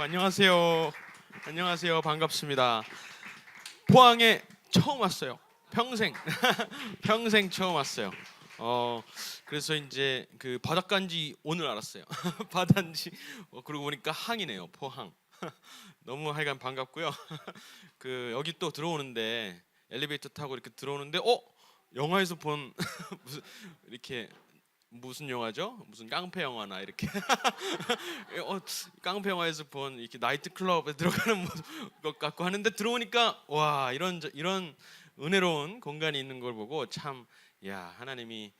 안녕하세요. 안녕하세요. 반갑습니다. 포항에 처음 왔어요. 평생 평생 처음 왔어요. 그래서 이제 그 바닷가인지 오늘 알았어요. 바다인지 그러고 보니까 항이네요. 포항. 너무 하여간 반갑고요. 그 여기 또 들어오는데 엘리베이터 타고 이렇게 들어오는데 영화에서 본 무슨 이렇게 무슨 영화죠? 무슨 깡패 영화나 이렇게 깡패 영화에서 본 이렇게 나이트 클럽에 들어가는 것 같고 하는데 들어오니까 와 이런 은혜로운 공간이 있는 걸 보고 참 하나님이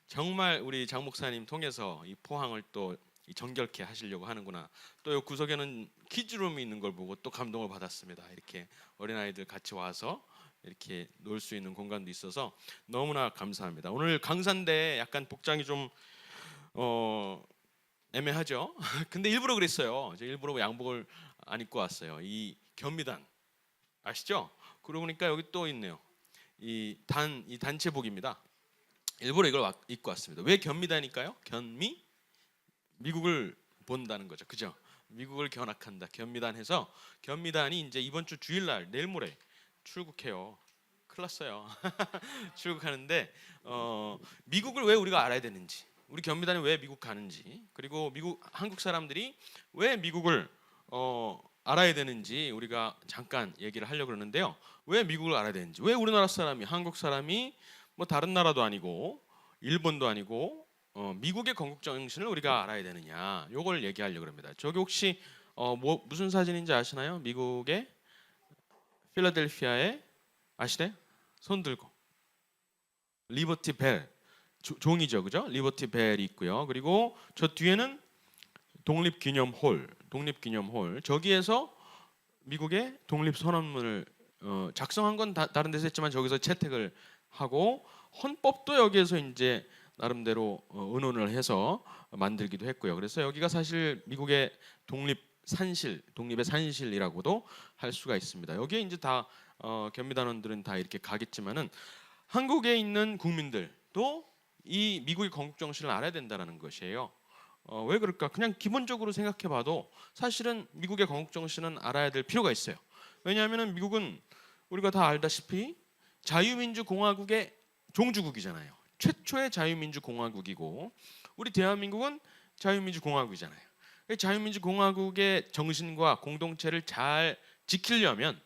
정말 우리 장 목사님 통해서 이 포항을 또 정결케 하시려고 하는구나. 또 이 구석에는 키즈룸이 있는 걸 보고 또 감동을 받았습니다. 이렇게 어린아이들 같이 와서 이렇게 놀 수 있는 공간도 있어서 너무나 감사합니다. 오늘 강사인데 약간 복장이 좀 애매하죠. 근데 일부러 그랬어요. 제가 일부러 양복을 안 입고 왔어요. 이 견미단 아시죠? 그러고 보니까 여기 또 있네요. 이 단체복입니다. 일부러 이걸 입고 왔습니다. 왜 견미단일까요? 미국을 본다는 거죠. 그죠? 미국을 견학한다. 견미단해서 견미단이 이제 이번 주 주일날 내일 모레 출국해요. 큰일 났어요. 출국하는데 미국을 왜 우리가 알아야 되는지, 우리 견미단이 왜 미국 가는지, 그리고 한국 사람들이 왜 미국을 알아야 되는지 우리가 잠깐 얘기를 하려고 그러는데요. 왜 미국을 알아야 되는지, 왜 우리나라 사람이, 한국 사람이 뭐 다른 나라도 아니고 일본도 아니고 미국의 건국 정신을 우리가 알아야 되느냐, 요걸 얘기하려고 합니다. 저기 혹시 무슨 사진인지 아시나요? 미국의 필라델피아에 아시나요? 손 들고 리버티 벨 종이죠, 그죠? 리버티 벨이 있고요. 그리고 저 뒤에는 독립기념홀 저기에서 미국의 독립선언문을 작성한 건 다른 데서 했지만 저기서 채택을 하고 헌법도 여기에서 이제 나름대로 의논을 해서 만들기도 했고요. 그래서 여기가 사실 미국의 독립의 산실이라고도 할 수가 있습니다. 여기에 이제 다 견미단원들은 다 이렇게 가겠지만은 한국에 있는 국민들도 이 미국의 건국 정신을 알아야 된다는 것이에요. 왜 그럴까? 그냥 기본적으로 생각해봐도 사실은 미국의 건국 정신은 알아야 될 필요가 있어요. 왜냐하면 미국은 우리가 다 알다시피 자유민주공화국의 종주국이잖아요. 최초의 자유민주공화국이고 우리 대한민국은 자유민주공화국이잖아요. 자유민주공화국의 정신과 공동체를 잘 지키려면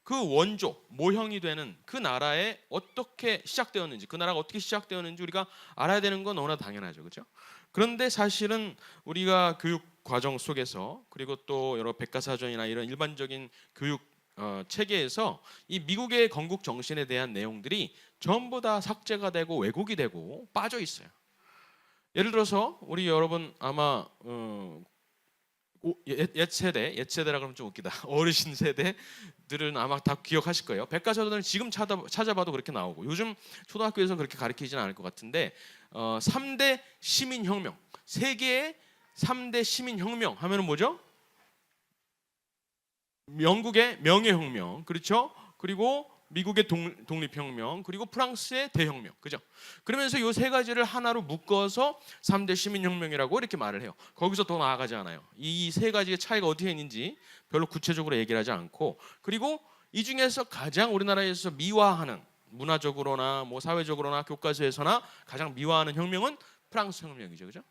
그 원조, 모형이 되는 그 나라에 어떻게 시작되었는지, 그 나라가 어떻게 시작되었는지 우리가 알아야 되는 건 너무나 당연하죠, 그렇죠? 그런데 사실은 우리가 교육 과정 속에서, 그리고 또 여러 백과사전이나 이런 일반적인 교육 체계에서 이 미국의 건국 정신에 대한 내용들이 전부 다 삭제가 되고 왜곡이 되고 빠져 있어요. 예를 들어서 우리 여러분 아마 옛 세대라 그러면 좀 웃기다. 어르신 세대들은 아마 다 기억하실 거예요. 백과사전을 지금 찾아봐도 그렇게 나오고, 요즘 초등학교에서 그렇게 가르치지는 않을 것 같은데 3대 시민혁명, 세계의 3대 시민혁명 하면은 뭐죠? 영국의 명예혁명, 그렇죠? 그리고 미국의 독립혁명, 그리고 프랑스의 대혁명, 그죠? 그러면서 이 세 가지를 하나로 묶어서 3대 시민혁명이라고 이렇게 말을 해요. 거기서 더 나아가지 않아요. 이 세 가지의 차이가 어떻게 있는지 별로 구체적으로 얘기를 하지 않고, 그리고 이 중에서 가장 우리나라에서 미화하는, 문화적으로나 뭐 사회적으로나 교과서에서나 가장 미화하는 혁명은 프랑스 혁명이죠, 그죠?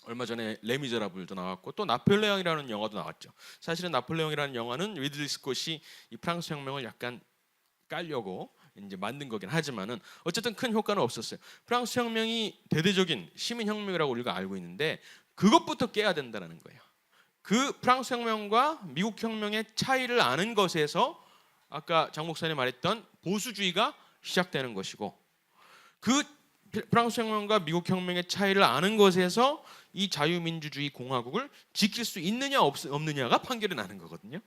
얼마 전에 레미제라블도 나왔고 또 나폴레옹이라는 영화도 나왔죠. 사실은 나폴레옹이라는 영화는 리들리 스콧이 이 프랑스 혁명을 약간 깔려고 이제 만든 거긴 하지만은 어쨌든 큰 효과는 없었어요. 프랑스 혁명이 대대적인 시민 혁명이라고 우리가 알고 있는데 그것부터 깨야 된다는 거예요. 그 프랑스 혁명과 미국 혁명의 차이를 아는 것에서 아까 장 목사님 말했던 보수주의가 시작되는 것이고, 그 프랑스 혁명과 미국 혁명의 차이를 아는 것에서 이 자유민주주의 공화국을 지킬 수 있느냐 없느냐가 판결이 나는 거거든요.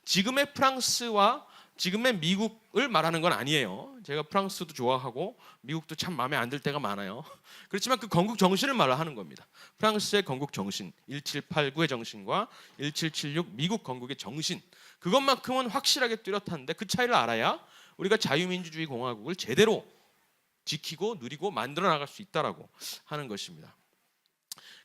지금의 프랑스와 지금의 미국을 말하는 건 아니에요. 제가 프랑스도 좋아하고 미국도 참 마음에 안 들 때가 많아요. 그렇지만 그 건국 정신을 말하는 겁니다. 프랑스의 건국 정신, 1789의 정신과 1776 미국 건국의 정신, 그것만큼은 확실하게 뚜렷한데 그 차이를 알아야 우리가 자유민주주의 공화국을 제대로 지키고 누리고 만들어 나갈 수 있다라고 하는 것입니다.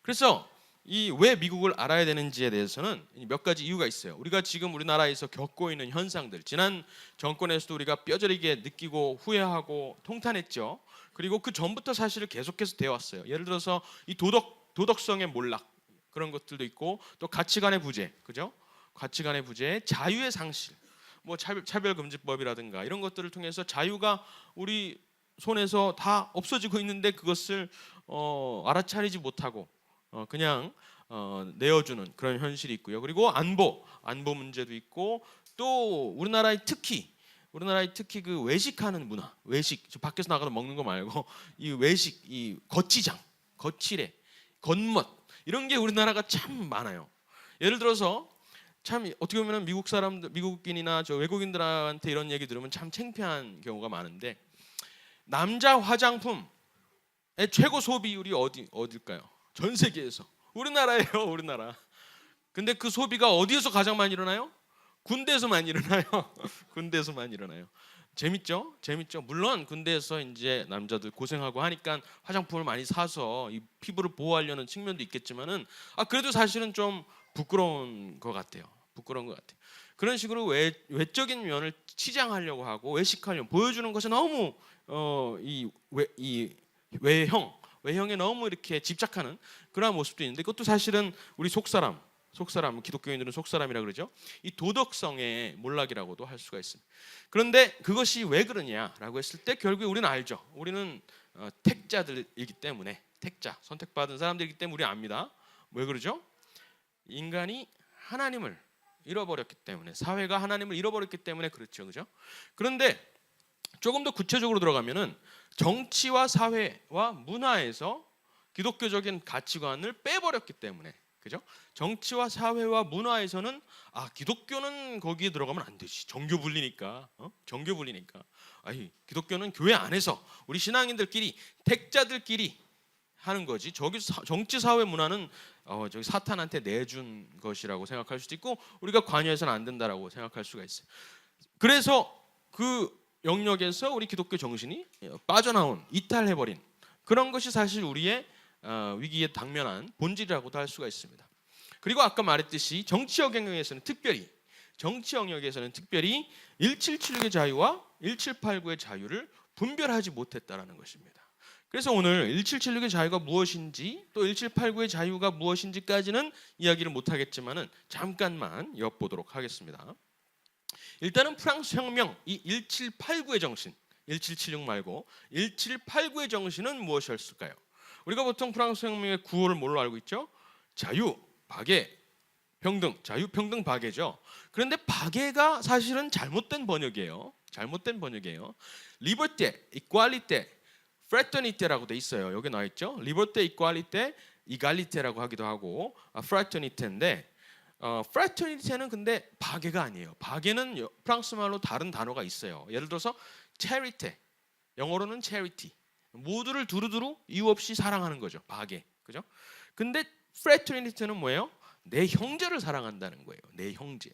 그래서 이 왜 미국을 알아야 되는지에 대해서는 몇 가지 이유가 있어요. 우리가 지금 우리나라에서 겪고 있는 현상들, 지난 정권에서도 우리가 뼈저리게 느끼고 후회하고 통탄했죠. 그리고 그 전부터 사실을 계속해서 되어 왔어요. 예를 들어서 이 도덕성의 몰락, 그런 것들도 있고, 또 가치관의 부재, 그죠? 가치관의 부재, 자유의 상실, 뭐 차별금지법이라든가 이런 것들을 통해서 자유가 우리 손에서 다 없어지고 있는데 그것을 알아차리지 못하고 그냥 내어주는 그런 현실이 있고요. 그리고 안보 문제도 있고, 또 우리나라의 특히 그 외식하는 문화, 외식, 저 밖에서 나가서 먹는 거 말고 이 외식, 이 거칠해, 겉멋, 이런 게 우리나라가 참 많아요. 예를 들어서 참 어떻게 보면 미국 사람들, 미국인이나 저 외국인들한테 이런 얘기 들으면 참 창피한 경우가 많은데, 남자 화장품의 최고 소비율이 어딜까요? 전 세계에서 우리나라예요, 우리나라. 근데 그 소비가 어디에서 가장 많이 일어나요? 군대에서 많이 일어나요. 군대에서 많이 일어나요. 재밌죠? 물론 군대에서 이제 남자들 고생하고 하니까 화장품을 많이 사서 이 피부를 보호하려는 측면도 있겠지만은 그래도 사실은 좀 부끄러운 것 같아요. 그런 식으로 외적인 면을 치장하려고 하고 외식하려고 보여주는 것이 너무 이 외형에 너무 이렇게 집착하는 그런 모습도 있는데, 그것도 사실은 우리 속사람, 기독교인들은 속사람이라 그러죠. 이 도덕성의 몰락이라고도 할 수가 있습니다. 그런데 그것이 왜 그러냐라고 했을 때 결국에 우리는 알죠. 우리는 택자들이기 때문에, 선택받은 사람들이기 때문에 우리 압니다. 왜 그러죠? 인간이 하나님을 잃어버렸기 때문에, 사회가 하나님을 잃어버렸기 때문에 그렇죠, 그죠? 그런데 조금 더 구체적으로 들어가면은 정치와 사회와 문화에서 기독교적인 가치관을 빼버렸기 때문에, 그죠? 정치와 사회와 문화에서는 기독교는 거기에 들어가면 안 되지. 정교 분리니까. 기독교는 교회 안에서 우리 신앙인들끼리, 택자들끼리 하는 거지. 저기 정치 사회 문화는 저기 사탄한테 내준 것이라고 생각할 수도 있고, 우리가 관여해서는 안 된다라고 생각할 수가 있어요. 그래서 그 영역에서 우리 기독교 정신이 빠져나온, 이탈해버린 그런 것이 사실 우리의 위기에 당면한 본질이라고도 할 수가 있습니다. 그리고 아까 말했듯이 정치 영역에서는 특별히 1776의 자유와 1789의 자유를 분별하지 못했다라는 것입니다. 그래서 오늘 1776의 자유가 무엇인지, 또 1789의 자유가 무엇인지까지는 이야기를 못하겠지만은 잠깐만 엿보도록 하겠습니다. 일단은 프랑스 혁명, 이 1789의 정신, 1776 말고 1789의 정신은 무엇이었을까요? 우리가 보통 프랑스 혁명의 구호를 뭘로 알고 있죠? 자유, 박애, 평등, 자유, 평등, 박애죠. 그런데 박애가 사실은 잘못된 번역이에요. 리버테, 이퀄리테, 프레터니테라고 돼 있어요. 여기 나와 있죠. 리버테, 이퀄리테, 이갈리테라고 하기도 하고 프레터니테인데, 프레터니테는 근데 박애가 아니에요. 박애는 프랑스 말로 다른 단어가 있어요. 예를 들어서 체리테, 영어로는 체리티, 모두를 두루두루 이유 없이 사랑하는 거죠. 박애, 그죠? 근데 프레터니테는 뭐예요? 내 형제를 사랑한다는 거예요. 내 형제,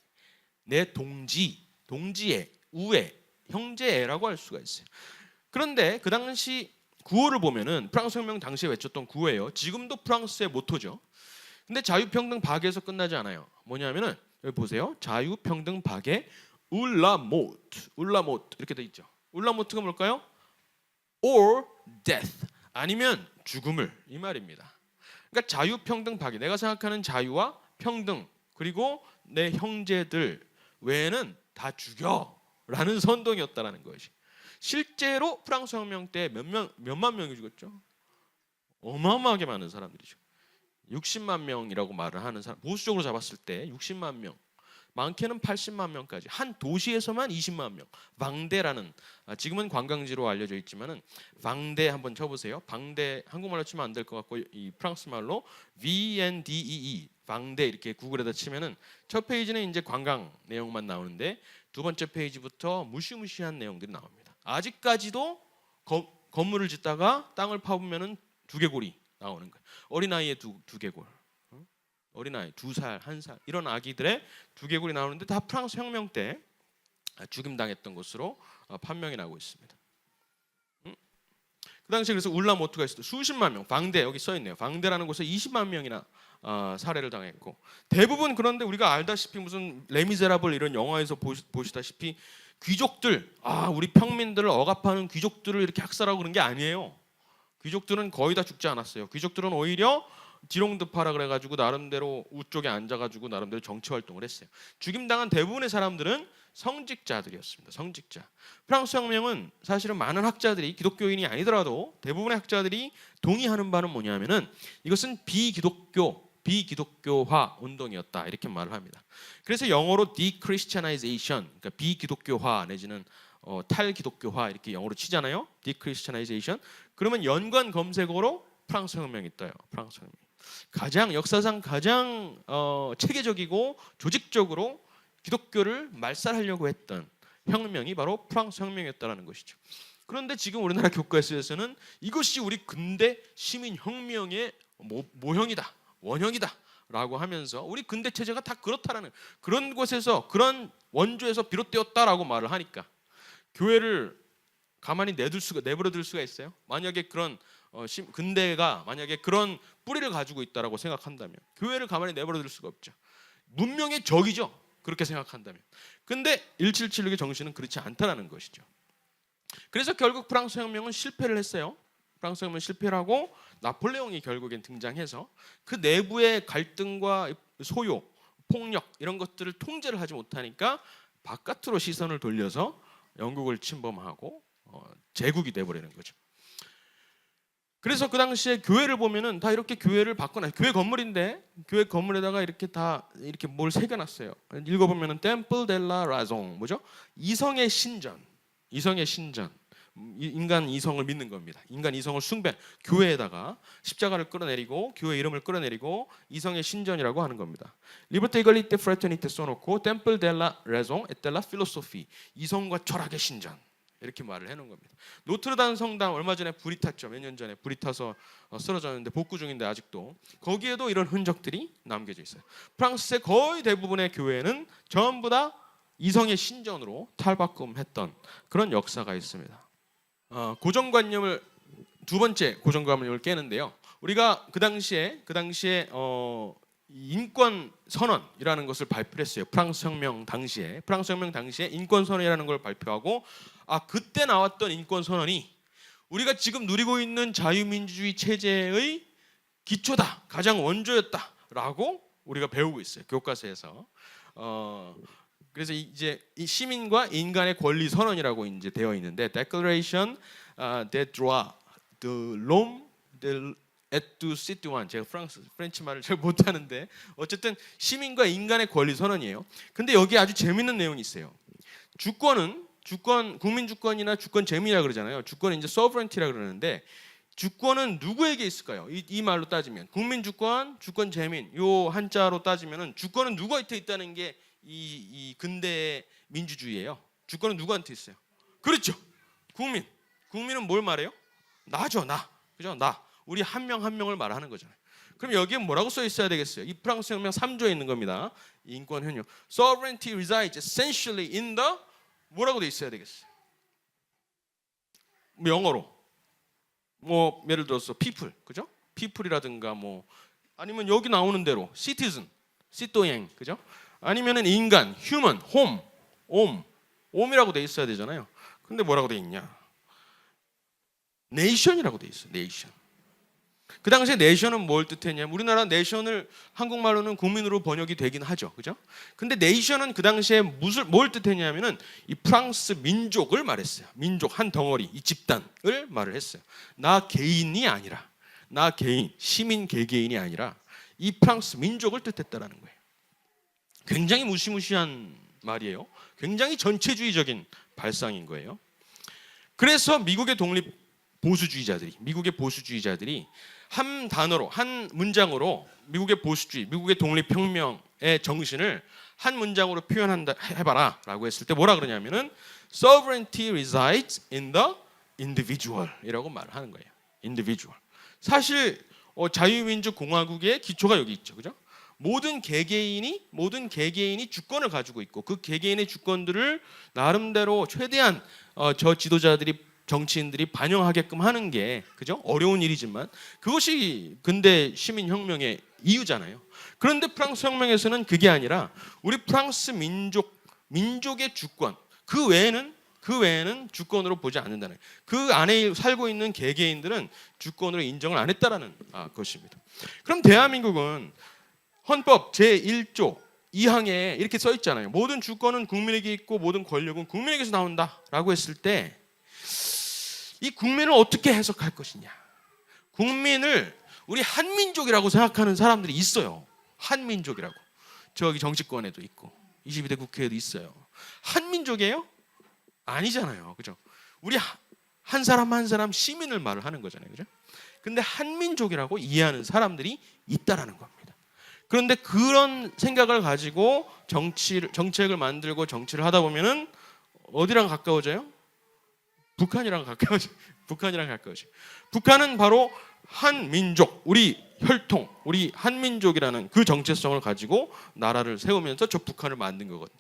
내 동지애, 우애, 형제애라고 할 수가 있어요. 그런데 그 당시 구호를 보면은 프랑스 혁명 당시에 외쳤던 구호예요. 지금도 프랑스의 모토죠. 근데 자유평등 박애에서 끝나지 않아요. 뭐냐면은 여기 보세요. 자유평등 박애 울라모트 이렇게 돼 있죠. 울라모트가 뭘까요? or death, 아니면 죽음을, 이 말입니다. 그러니까 자유평등 박애, 내가 생각하는 자유와 평등, 그리고 내 형제들 외에는 다 죽여라는 선동이었다라는 것이. 실제로 프랑스 혁명 때 몇만 명이 죽었죠. 어마어마하게 많은 사람들이죠. 60만 명이라고 말을 하는 사람, 보수적으로 잡았을 때 60만 명, 많게는 80만 명까지, 한 도시에서만 20만 명. 방대라는, 지금은 관광지로 알려져 있지만은 방대 한번 쳐보세요. 방대 한국말로 치면 안 될 것 같고 이 프랑스 말로 VNDEE, 방대 이렇게 구글에다 치면은 첫 페이지는 이제 관광 내용만 나오는데 두 번째 페이지부터 무시무시한 내용들이 나옵니다. 아직까지도 건물을 짓다가 땅을 파보면은 두개골이 나오는 거예요. 어린아이의 두개골, 어린아이 2살, 1살 이런 아기들의 두개골이 나오는데 다 프랑스 혁명 때 죽임당했던 것으로 판명이 나고 있습니다. 그 당시에 그래서 울라모투가 있었던 수십만 명, 방대 여기 써 있네요. 방대라는 곳에 20만 명이나 살해를 당했고, 대부분 그런데 우리가 알다시피 무슨 레미제라블 이런 영화에서 보시다시피 귀족들, 우리 평민들을 억압하는 귀족들을 이렇게 학살하고 그런 게 아니에요. 귀족들은 거의 다 죽지 않았어요. 귀족들은 오히려 디롱드파라 그래가지고 나름대로 우쪽에 앉아가지고 나름대로 정치 활동을 했어요. 죽임당한 대부분의 사람들은 성직자들이었습니다. 성직자. 프랑스 혁명은 사실은 많은 학자들이, 기독교인이 아니더라도 대부분의 학자들이 동의하는 바는 뭐냐면은 이것은 비기독교화 운동이었다, 이렇게 말을 합니다. 그래서 영어로 dechristtianization, 그러니까 비기독교화 내지는 탈기독교화 이렇게 영어로 치잖아요. dechristtianization. 그러면 연관 검색어로 프랑스 혁명이 떠요. 프랑스 혁명. 역사상 가장 체계적이고 조직적으로 기독교를 말살하려고 했던 혁명이 바로 프랑스 혁명이었다는 것이죠. 그런데 지금 우리나라 교과서에서는 이것이 우리 근대 시민혁명의 모형이다, 원형이다 라고 하면서 우리 근대 체제가 다 그렇다라는, 그런 곳에서, 그런 원조에서 비롯되었다라고 말을 하니까 교회를 가만히 내버려둘 수가 있어요? 만약에 그런 근대가 만약에 그런 뿌리를 가지고 있다라고 생각한다면 교회를 가만히 내버려둘 수가 없죠. 문명의 적이죠, 그렇게 생각한다면. 근데 1776의 정신은 그렇지 않다라는 것이죠. 그래서 결국 프랑스 혁명은 실패를 했어요. 프랑스 혁명은 실패를 하고 나폴레옹이 결국엔 등장해서 그 내부의 갈등과 소요, 폭력 이런 것들을 통제를 하지 못하니까 바깥으로 시선을 돌려서 영국을 침범하고 제국이 돼버리는 거죠. 그래서 그 당시에 교회를 보면은 다 이렇게 교회를 바꿔놔요. 교회 건물인데 교회 건물에다가 이렇게 다 이렇게 뭘 새겨놨어요. 읽어보면은 Temple de la Raison, 뭐죠? 이성의 신전, 이성의 신전. 인간 이성을 믿는 겁니다. 인간 이성을 숭배, 교회에다가 십자가를 끌어내리고 교회 이름을 끌어내리고 이성의 신전이라고 하는 겁니다. Liberté, Égalité, Fraternité 써놓고 Temple de la Raison et de la Philosophie, 이성과 철학의 신전, 이렇게 말을 해놓은 겁니다. 노트르담 성당 얼마 전에 불이 탔죠. 몇 년 전에 불이 타서 쓰러졌는데 복구 중인데 아직도 거기에도 이런 흔적들이 남겨져 있어요. 프랑스의 거의 대부분의 교회는 전부 다 이성의 신전으로 탈바꿈했던 그런 역사가 있습니다. 고정관념을, 두 번째 고정관념을 깨는데요. 우리가 그 당시에 인권 선언이라는 것을 발표했어요. 프랑스 혁명 당시에 인권 선언이라는 걸 발표하고, 그때 나왔던 인권 선언이 우리가 지금 누리고 있는 자유민주주의 체제의 기초다, 가장 원조였다라고 우리가 배우고 있어요. 교과서에서. 그래서 이제 이 시민과 인간의 권리 선언이라고 이제 되어 있는데 Declaration des droits de l'homme et du citoyen. 제가 프렌치 말을 잘 못하는데 어쨌든 시민과 인간의 권리 선언이에요. 근데 여기 아주 재밌는 내용이 있어요. 국민 주권이나 주권 재민이라 그러잖아요. 주권은 이제 sovereignty라 그러는데 주권은 누구에게 있을까요? 이 말로 따지면 국민 주권, 주권 재민 요 한자로 따지면은 주권은 누구한테 있다는 게 이 근대 민주주의예요. 주권은 누구한테 있어요? 그렇죠. 국민은 뭘 말해요? 나죠, 나. 그죠? 나. 우리 한 명 한 명을 말하는 거잖아요. 그럼 여기에 뭐라고 써 있어야 되겠어요? 이 프랑스 혁명 3조에 있는 겁니다. 인권 현역. Sovereignty resides essentially in the 뭐라고 돼 있어야 되겠어요? 영어로. 예를 들어서 people, 그죠? people이라든가 아니면 여기 나오는 대로 citizen, citoyen, 그죠? 아니면은 인간, human, home이라고 돼 있어야 되잖아요. 근데 뭐라고 돼 있냐? nation이라고 돼 있어요. nation. 그 당시에 nation은 뭘 뜻했냐면 우리나라 nation을 한국말로는 국민으로 번역이 되긴 하죠, 그죠? 근데 nation은 그 당시에 뭘 뜻했냐면은 이 프랑스 민족을 말했어요. 민족 한 덩어리, 이 집단을 말을 했어요. 나 개인이 아니라, 나 개인, 시민 개개인이 아니라 이 프랑스 민족을 뜻했다라는 거예요. 굉장히 무시무시한 말이에요. 굉장히 전체주의적인 발상인 거예요. 그래서 미국의 보수주의자들이 한 단어로, 한 문장으로 미국의 보수주의, 미국의 독립혁명의 정신을 한 문장으로 해봐라 라고 했을 때 뭐라 그러냐면은 Sovereignty resides in the individual 이라고 말을 하는 거예요. individual. 사실 자유민주공화국의 기초가 여기 있죠, 그죠? 모든 개개인이 주권을 가지고 있고 그 개개인의 주권들을 나름대로 최대한 저 지도자들이 정치인들이 반영하게끔 하는 게 그죠? 어려운 일이지만 그것이 근대 시민혁명의 이유잖아요. 그런데 프랑스 혁명에서는 그게 아니라 우리 프랑스 민족의 주권 그 외에는 주권으로 보지 않는다는 거예요. 그 안에 살고 있는 개개인들은 주권으로 인정을 안 했다라는 것입니다. 그럼 대한민국은 헌법 제1조 2항에 이렇게 써 있잖아요. 모든 주권은 국민에게 있고 모든 권력은 국민에게서 나온다라고 했을 때 이 국민을 어떻게 해석할 것이냐. 국민을 우리 한민족이라고 생각하는 사람들이 있어요. 한민족이라고. 저기 정치권에도 있고 22대 국회에도 있어요. 한민족이에요? 아니잖아요. 그죠? 우리 한 사람 한 사람 시민을 말을 하는 거잖아요. 그죠? 근데 한민족이라고 이해하는 사람들이 있다라는 겁니다. 그런데 그런 생각을 가지고 정책을 만들고 정치를 하다 보면은 어디랑 가까워져요? 북한이랑 가까워져요. 북한은 바로 한민족, 우리 혈통, 우리 한민족이라는 그 정체성을 가지고 나라를 세우면서 저 북한을 만든 거거든요.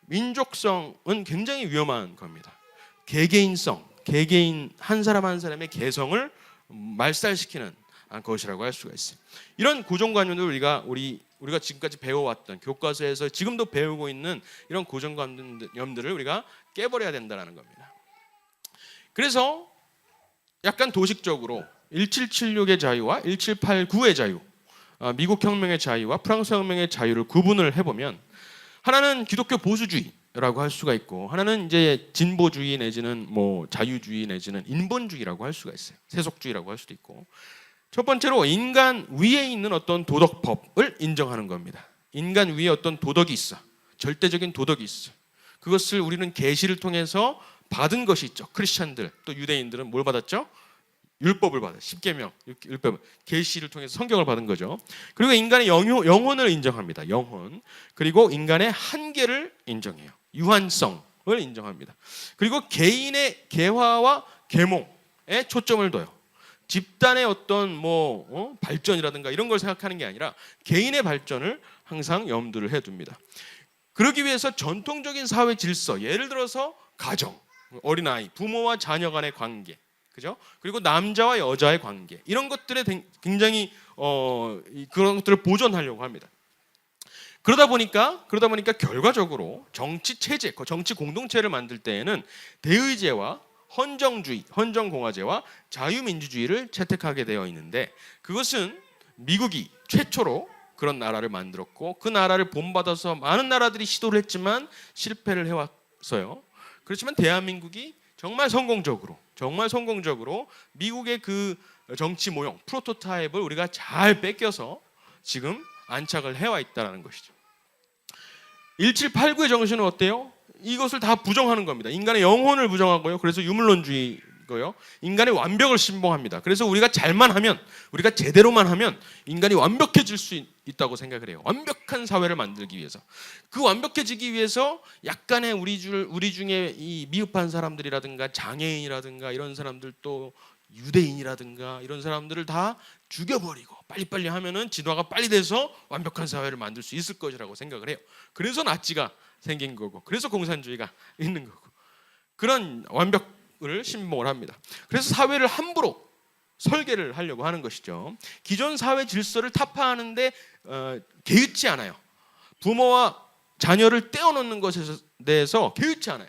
민족성은 굉장히 위험한 겁니다. 개개인성, 개개인 한 사람 한 사람의 개성을 말살시키는 것이라고 할 수가 있어요. 이런 고정관념을 우리가 지금까지 배워왔던 교과서에서 지금도 배우고 있는 이런 고정관념들을 우리가 깨버려야 된다는 겁니다. 그래서 약간 도식적으로 1776의 자유와 1789의 자유, 미국 혁명의 자유와 프랑스 혁명의 자유를 구분을 해보면 하나는 기독교 보수주의라고 할 수가 있고 하나는 이제 진보주의 내지는 뭐 자유주의 내지는 인본주의라고 할 수가 있어요. 세속주의라고 할 수도 있고 첫 번째로 인간 위에 있는 어떤 도덕법을 인정하는 겁니다. 인간 위에 어떤 도덕이 있어. 절대적인 도덕이 있어. 그것을 우리는 계시를 통해서 받은 것이 있죠. 크리스천들 또 유대인들은 뭘 받았죠? 율법을 받아요. 십계명, 율법, 계시를 통해서 성경을 받은 거죠. 그리고 인간의 영혼을 인정합니다. 영혼. 그리고 인간의 한계를 인정해요. 유한성을 인정합니다. 그리고 개인의 개화와 계몽에 초점을 둬요. 집단의 어떤 발전이라든가 이런 걸 생각하는 게 아니라 개인의 발전을 항상 염두를 해둡니다. 그러기 위해서 전통적인 사회 질서, 예를 들어서 가정, 어린아이, 부모와 자녀 간의 관계, 그죠? 그리고 남자와 여자의 관계 이런 것들에 굉장히 그런 것들을 보존하려고 합니다. 그러다 보니까 결과적으로 정치 체제, 정치 공동체를 만들 때에는 대의제와 헌정주의, 헌정공화제와 자유민주주의를 채택하게 되어 있는데 그것은 미국이 최초로 그런 나라를 만들었고 그 나라를 본받아서 많은 나라들이 시도를 했지만 실패를 해왔어요. 그렇지만 대한민국이 정말 성공적으로 미국의 그 정치 모형, 프로토타입을 우리가 잘 뺏겨서 지금 안착을 해와 있다는 것이죠. 1789의 정신은 어때요? 이것을 다 부정하는 겁니다. 인간의 영혼을 부정하고요. 그래서 유물론주의고요. 인간의 완벽을 신봉합니다. 그래서 우리가 잘만 하면, 우리가 제대로만 하면 인간이 완벽해질 수 있다고 생각을 해요. 완벽한 사회를 만들기 위해서. 그 완벽해지기 위해서 약간의 우리 중에 이 미흡한 사람들이라든가 장애인이라든가 이런 사람들 또 유대인이라든가 이런 사람들을 다 죽여버리고 빨리빨리 하면은 진화가 빨리 돼서 완벽한 사회를 만들 수 있을 것이라고 생각을 해요. 그래서 나치가 생긴 거고 그래서 공산주의가 있는 거고 그런 완벽을 신봉을 합니다. 그래서 사회를 함부로 설계를 하려고 하는 것이죠. 기존 사회 질서를 타파하는데 개의치 않아요. 부모와 자녀를 떼어놓는 것에 대해서 개의치 않아요.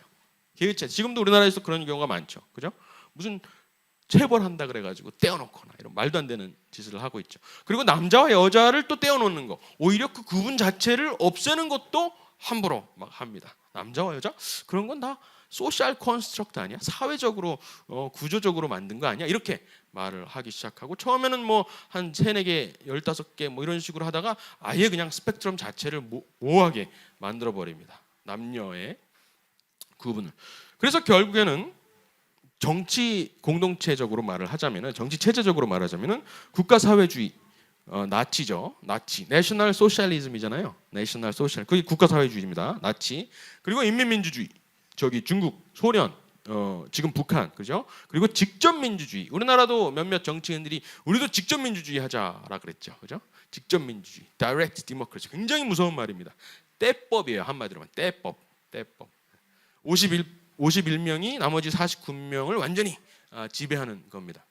지금도 우리나라에서 그런 경우가 많죠. 그죠? 무슨 체벌한다 그래가지고 떼어놓거나 이런 말도 안 되는 짓을 하고 있죠. 그리고 남자와 여자를 또 떼어놓는 거, 오히려 그 구분 자체를 없애는 것도 함부로 막 합니다. 남자와 여자? 그런 건 다 소셜 컨스트럭트 아니야? 사회적으로 구조적으로 만든 거 아니야? 이렇게 말을 하기 시작하고 처음에는 뭐 한 3-4개, 15개 뭐 이런 식으로 하다가 아예 그냥 스펙트럼 자체를 모호하게 만들어 버립니다. 남녀의 구분을. 그래서 결국에는 정치 공동체적으로 말을 하자면은 정치 체제적으로 말하자면은 국가 사회주의 나치죠. 나치. 내셔널 소셜리즘이잖아요. 내셔널 소셜. 그게 국가 사회주의입니다. 나치. 그리고 인민민주주의. 저기 중국, 소련, 지금 북한, 그죠? 그리고 직접민주주의. 우리나라도 몇몇 정치인들이 우리도 직접민주주의 하자라 그랬죠, 그죠? 직접민주주의, direct democracy. 굉장히 무서운 말입니다. 떼법이에요, 한마디로 말하면 떼법. 51 51명이 나머지 49명을 완전히 지배하는 겁니다.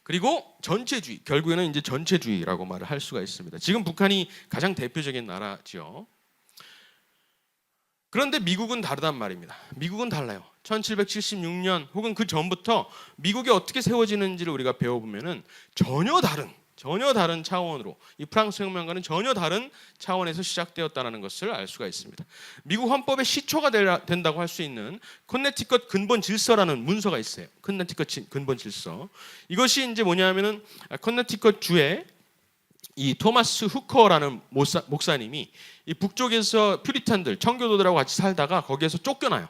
그리고 전체주의, 결국에는 이제 전체주의라고 말을 할 수가 있습니다. 지금 북한이 가장 대표적인 나라죠. 그런데 미국은 다르단 말입니다. 미국은 달라요. 1776년 혹은 그 전부터 미국이 어떻게 세워지는지를 우리가 배워보면은 전혀 다른 차원으로, 이 프랑스 혁명과는 전혀 다른 차원에서 시작되었다는 것을 알 수가 있습니다. 미국 헌법의 시초가 된다고 할 수 있는 커네티컷 근본 질서라는 문서가 있어요. 커네티컷 근본 질서. 이것이 이제 뭐냐면은 커네티컷 주에 이 토마스 후커라는 목사님이 이 북쪽에서 퓨리탄들, 청교도들하고 같이 살다가 거기에서 쫓겨나요.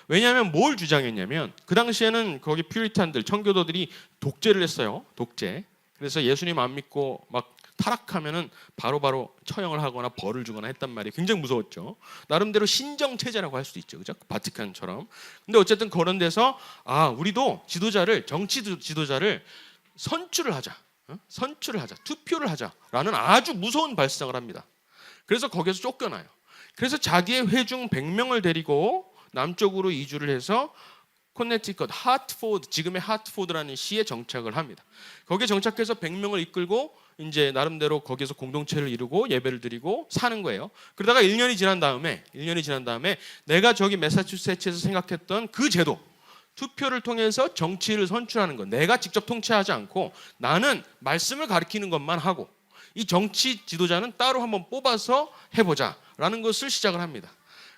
왜냐하면 뭘 주장했냐면 그 당시에는 거기 퓨리탄들, 청교도들이 독재를 했어요. 독재. 그래서 예수님 안 믿고 막 타락하면은 바로바로 처형을 하거나 벌을 주거나 했단 말이에요. 굉장히 무서웠죠. 나름대로 신정 체제라고 할 수도 있죠, 그죠? 바티칸처럼. 근데 어쨌든 그런 데서 우리도 정치 지도자를 선출을 하자, 투표를 하자라는 아주 무서운 발상을 합니다. 그래서 거기에서 쫓겨나요. 그래서 자기의 회중 100명을 데리고 남쪽으로 이주를 해서 커네티컷 하트포드, 지금의 하트포드라는 시에 정착을 합니다. 거기에 정착해서 100명을 이끌고 이제 나름대로 거기에서 공동체를 이루고 예배를 드리고 사는 거예요. 그러다가 1년이 지난 다음에 내가 저기 매사추세츠에서 생각했던 그 제도, 투표를 통해서 정치를 선출하는 것, 내가 직접 통치하지 않고 나는 말씀을 가리키는 것만 하고 이 정치 지도자는 따로 한번 뽑아서 해보자라는 것을 시작을 합니다.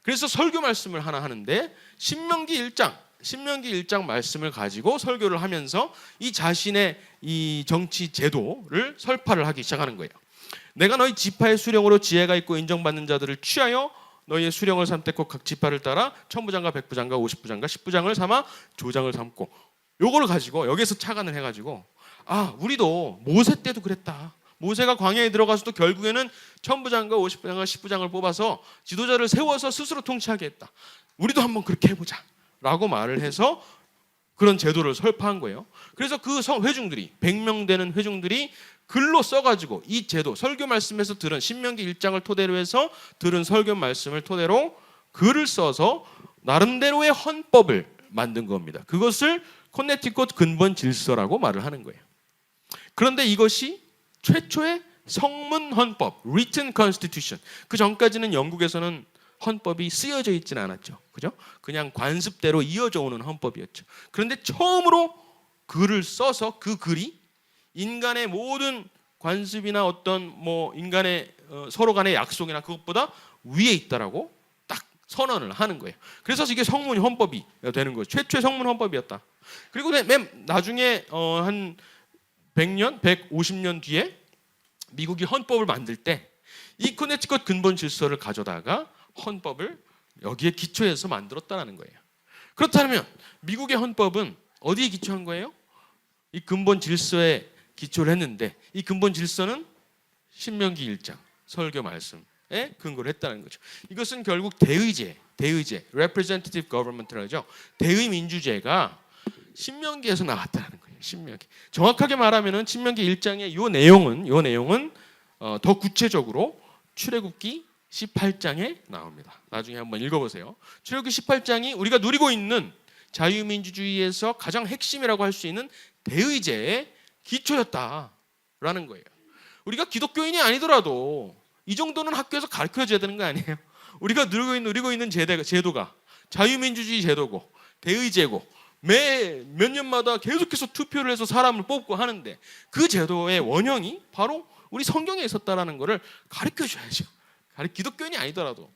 그래서 설교 말씀을 하나 하는데 신명기 1장 말씀을 가지고 설교를 하면서 이 자신의 이 정치 제도를 설파를 하기 시작하는 거예요. 내가 너희 지파의 수령으로 지혜가 있고 인정받는 자들을 취하여 너희의 수령을 삼겠고 각 지파를 따라 천부장과 백부장과 50부장과 10부장을 삼아 조장을 삼고, 요거를 가지고 여기서 착안을 해가지고 우리도 모세 때도 그랬다. 모세가 광야에 들어가서도 결국에는 천부장과 50부장과 10부장을 뽑아서 지도자를 세워서 스스로 통치하게 했다. 우리도 한번 그렇게 해보자 라고 말을 해서 그런 제도를 설파한 거예요. 그래서 그 회중들이 100명 되는 회중들이 글로 써가지고 이 제도, 설교 말씀에서 들은 신명기 1장을 토대로 해서 들은 설교 말씀을 토대로 글을 써서 나름대로의 헌법을 만든 겁니다. 그것을 커네티컷 근본 질서라고 말을 하는 거예요. 그런데 이것이 최초의 성문 헌법, written constitution. 그 전까지는 영국에서는 헌법이 쓰여져 있지는 않았죠. 그죠? 그냥 관습대로 이어져 오는 헌법이었죠. 그런데 처음으로 글을 써서 그 글이 인간의 모든 관습이나 어떤 인간의 서로 간의 약속이나 그것보다 위에 있다라고 딱 선언을 하는 거예요. 그래서 이게 성문 헌법이 되는 거예요. 최초의 성문 헌법이었다. 그리고 맨 나중에 한 100년, 150년 뒤에 미국이 헌법을 만들 때 이 커네티컷 근본 질서를 가져다가 헌법을 여기에 기초해서 만들었다는 거예요. 그렇다면 미국의 헌법은 어디에 기초한 거예요? 이 근본 질서에 기초를 했는데 이 근본 질서는 신명기 1장 설교 말씀에 근거를 했다는 거죠. 이것은 결국 대의제, representative government라고 하죠. 대의 민주제가 신명기에서 나왔다는 거예요. 신명기. 정확하게 말하면은 신명기 1장의 요 내용은 더 구체적으로 출애굽기 18장에 나옵니다. 나중에 한번 읽어보세요. 출애굽기 18장이 우리가 누리고 있는 자유민주주의에서 가장 핵심이라고 할 수 있는 대의제의 기초였다라는 거예요. 우리가 기독교인이 아니더라도 이 정도는 학교에서 가르쳐줘야 되는 거 아니에요? 우리가 누리고 있는 제도가 자유민주주의 제도고 대의제고 매 몇 년마다 계속해서 투표를 해서 사람을 뽑고 하는데 그 제도의 원형이 바로 우리 성경에 있었다라는 것을 가르쳐줘야죠. 기독교인이 아니더라도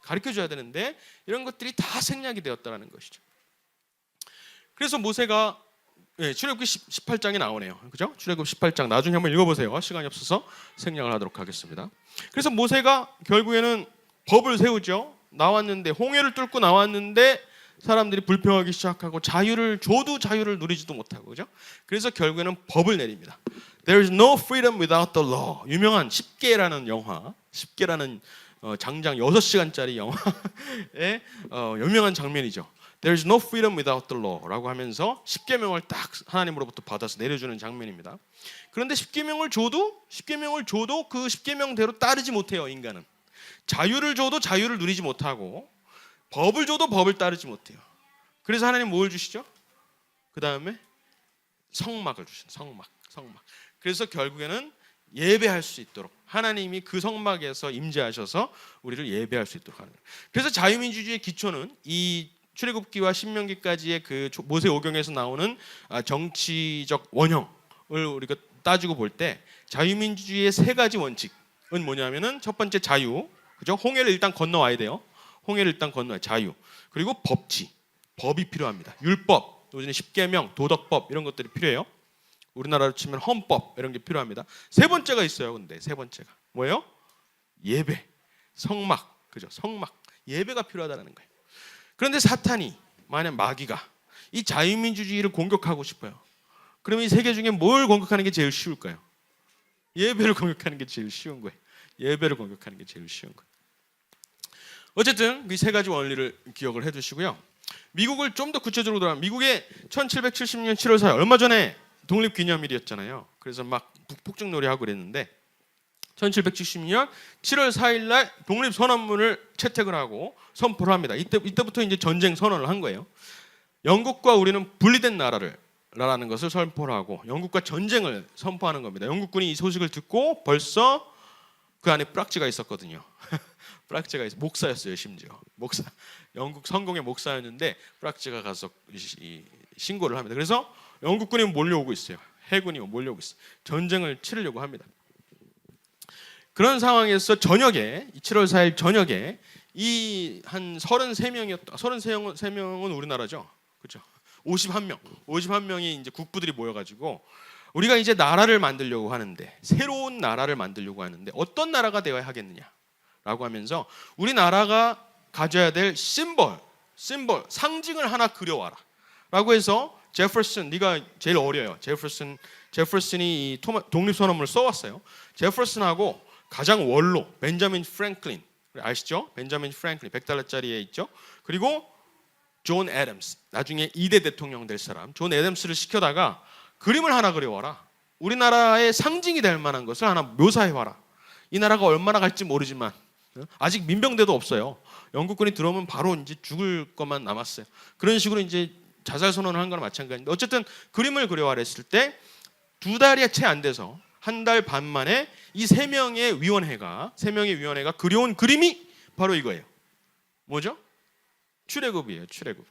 가르쳐줘야 되는데 이런 것들이 다 생략이 되었다라는 것이죠. 그래서 모세가 출애굽기 18장에 나오네요. 그죠? 출애굽 18장 나중에 한번 읽어보세요. 시간이 없어서 생략을 하도록 하겠습니다. 그래서 모세가 결국에는 법을 세우죠. 나왔는데 홍해를 뚫고 나왔는데 사람들이 불평하기 시작하고 자유를 줘도 자유를 누리지도 못하고, 그죠? 그래서 결국에는 법을 내립니다. There is no freedom without the law. 유명한 10개라는 영화, 10개라는 장장 6시간짜리 영화의 유명한 장면이죠. There is no freedom without the law라고 하면서 10계명을 딱 하나님으로부터 받아서 내려주는 장면입니다. 그런데 10계명을 줘도 그 10계명대로 따르지 못해요. 인간은 자유를 줘도 자유를 누리지 못하고 법을 줘도 법을 따르지 못해요. 그래서 하나님 뭘 주시죠? 그 다음에 성막을 주신 성막. 그래서 결국에는 예배할 수 있도록 하나님이 그 성막에서 임재하셔서 우리를 예배할 수 있도록 하는 거예요. 그래서 자유민주주의의 기초는 이 출애굽기와 신명기까지의 그 모세오경에서 나오는 정치적 원형을 우리가 따지고 볼 때 자유민주주의의 세 가지 원칙은 뭐냐면은 첫 번째 자유, 그죠? 홍해를 일단 건너와야 돼요. 홍해를 일단 건너야 자유. 그리고 법치, 법이 필요합니다. 율법, 요즘에 십계명, 도덕법 이런 것들이 필요해요. 우리나라로 치면 헌법 이런 게 필요합니다. 세 번째가 있어요. 근데 세 번째가 뭐예요? 예배, 성막, 그죠? 성막, 예배가 필요하다는 거예요. 그런데 사탄이 만약 마귀가 이 자유민주주의를 공격하고 싶어요. 그러면 이 세 개 중에 뭘 공격하는 게 제일 쉬울까요? 예배를 공격하는 게 제일 쉬운 거예요. 예배를 공격하는 게 제일 쉬운 거예요. 어쨌든 이 세 가지 원리를 기억을 해두시고요. 미국을 좀 더 구체적으로 들어가면 미국의 1770년 7월 4일 얼마 전에 독립기념일이었잖아요. 그래서 막 북폭죽놀이하고 그랬는데 1770년 7월 4일 날 독립선언문을 채택을 하고 선포를 합니다. 이때부터 이제 전쟁 선언을 한 거예요. 영국과 우리는 분리된 나라라는 것을 선포를 하고 영국과 전쟁을 선포하는 겁니다. 영국군이 이 소식을 듣고 벌써 그 안에 프락지가 있었거든요. 프락지가 목사였어요. 심지어 목사, 영국 성공의 목사였는데 프락지가 가서 신고를 합니다. 그래서 영국군이 몰려오고 있어요. 해군이 몰려오고 있어요. 전쟁을 치르려고 합니다. 그런 상황에서 저녁에 7월 4일 저녁에 이 한 33명은 우리나라죠. 그렇죠? 51명이 이제 국부들이 모여 가지고 우리가 이제 나라를 만들려고 하는데 새로운 나라를 만들려고 하는데 어떤 나라가 되어야 하겠느냐라고 하면서 우리나라가 가져야 될 심볼 상징을 하나 그려와라라고 해서 제퍼슨, 네가 제일 어려요. 제퍼슨이 이 독립선언문을 써왔어요. 제퍼슨하고 가장 원로 벤자민 프랭클린 아시죠? 벤자민 프랭클린 $100짜리에 있죠. 그리고 존 애덤스 나중에 2대 대통령 될 사람 존 애덤스를 시켜다가 그림을 하나 그려와라. 우리나라의 상징이 될 만한 것을 하나 묘사해와라. 이 나라가 얼마나 갈지 모르지만 아직 민병대도 없어요. 영국군이 들어오면 바로 이제 죽을 것만 남았어요. 그런 식으로 이제 자살 선언을 한 거랑 마찬가지인데 어쨌든 그림을 그려와라 했을 때 2달이 채 안 돼서 1달 반 만에 이 3명의 위원회가 그려온 그림이 바로 이거예요. 뭐죠? 출애굽이에요. 출애굽.